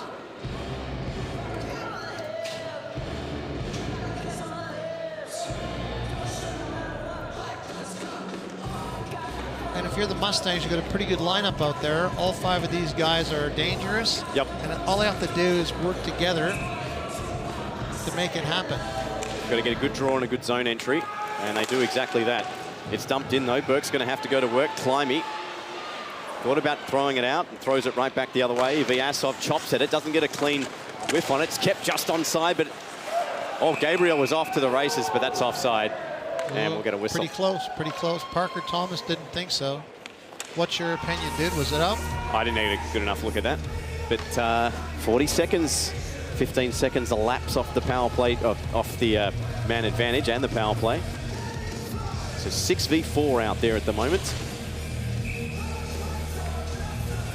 And if you're the Mustangs, you've got a pretty good lineup out there. All 5 of these guys are dangerous. Yep. And all they have to do is work together to make it happen. Got to get a good draw and a good zone entry, and they do exactly that. It's dumped in, though. Burke's going to have to go to work. Climbey thought about throwing it out and throws it right back the other way. Vyasov chops at it, doesn't get a clean whiff on it. It's kept just onside, but Gabriel was off to the races, but that's offside. And we'll get a whistle. Pretty close, pretty close. Parker Thomas didn't think so. What's your opinion, dude? Was it up? I didn't get a good enough look at that. But 40 seconds, 15 seconds elapse off the power play, off the man advantage and the power play. So 6v4 out there at the moment.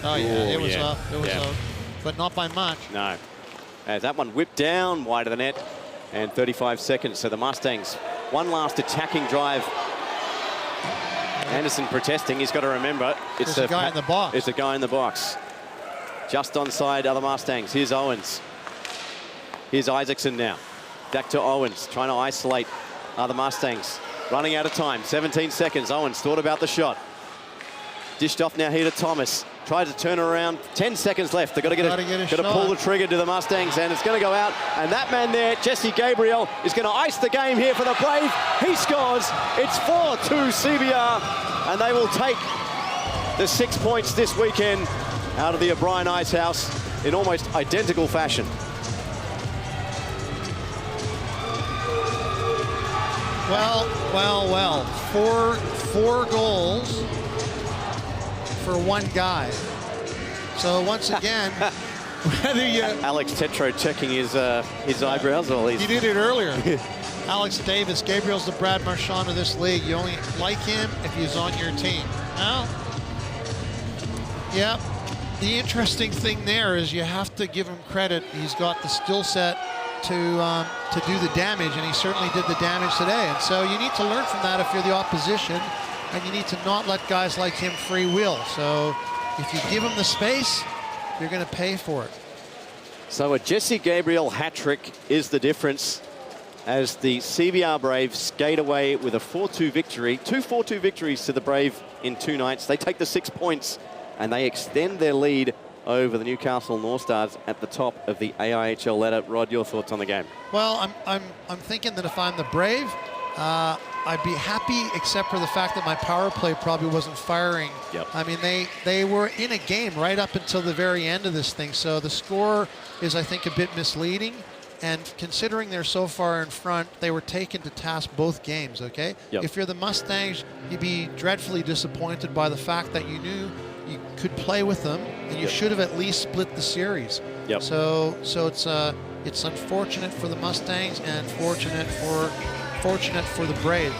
Oh, yeah, it was up. It was up. But not by much. No. As that one whipped down wide of the net, and 35 seconds. So the Mustangs, one last attacking drive. Anderson protesting. He's got to remember it's a guy in the box. It's a guy in the box. Just onside other Mustangs. Here's Owens. Here's Isaacson now. Back to Owens, trying to isolate other Mustangs. Running out of time. 17 seconds. Owens thought about the shot. Dished off now here to Thomas. Tried to turn around. 10 seconds left. They've got to pull the trigger to the Mustangs, and it's going to go out. And that man there, Jesse Gabriel, is going to ice the game here for the Brave. He scores. It's 4-2 CBR, and they will take the 6 points this weekend out of the O'Brien Icehouse in almost identical fashion. Well. Four goals for one guy. So once again, whether you... Alex Tetro checking his eyebrows. Well, you did it earlier. Alex Davis, Gabriel's the Brad Marchand of this league. You only like him if he's on your team. Well, yeah. The interesting thing there is you have to give him credit. He's got the skill set to do the damage, and he certainly did the damage today. And so you need to learn from that if you're the opposition, and you need to not let guys like him free will. So if you give him the space, you're going to pay for it. So a Jesse Gabriel hat-trick is the difference as the CBR Braves skate away with a 4-2 victory. 2 4-2 victories to the Brave in 2 nights. They take the 6 points, and they extend their lead over the Newcastle North Stars at the top of the AIHL ladder. Rod, your thoughts on the game? Well, I'm thinking that if I'm the Brave, I'd be happy except for the fact that my power play probably wasn't firing. Yep. I mean, they were in a game right up until the very end of this thing. So the score is, I think, a bit misleading. And considering they're so far in front, they were taken to task both games, okay? Yep. If you're the Mustangs, you'd be dreadfully disappointed by the fact that you knew you could play with them, and you should have at least split the series. Yep. So it's unfortunate for the Mustangs and fortunate for the Brave.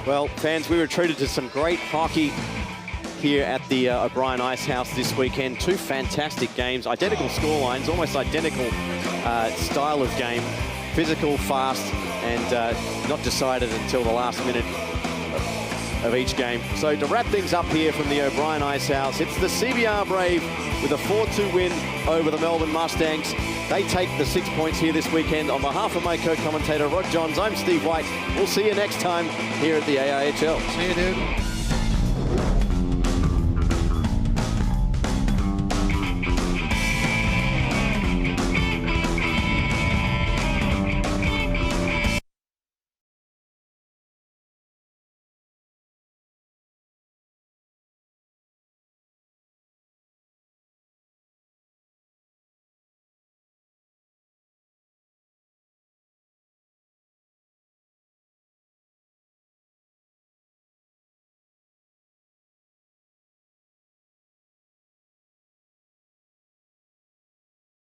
Well, fans, we were treated to some great hockey here at the O'Brien Icehouse this weekend. 2 fantastic games, identical scorelines, almost identical style of game. Physical, fast, and not decided until the last minute of each game. So to wrap things up here from the O'Brien Icehouse, it's the CBR Brave with a 4-2 win over the Melbourne Mustangs. They take the 6 points here this weekend. On behalf of my co-commentator Rod Johns, I'm Steve White. We'll see you next time here at the AIHL. See you, dude.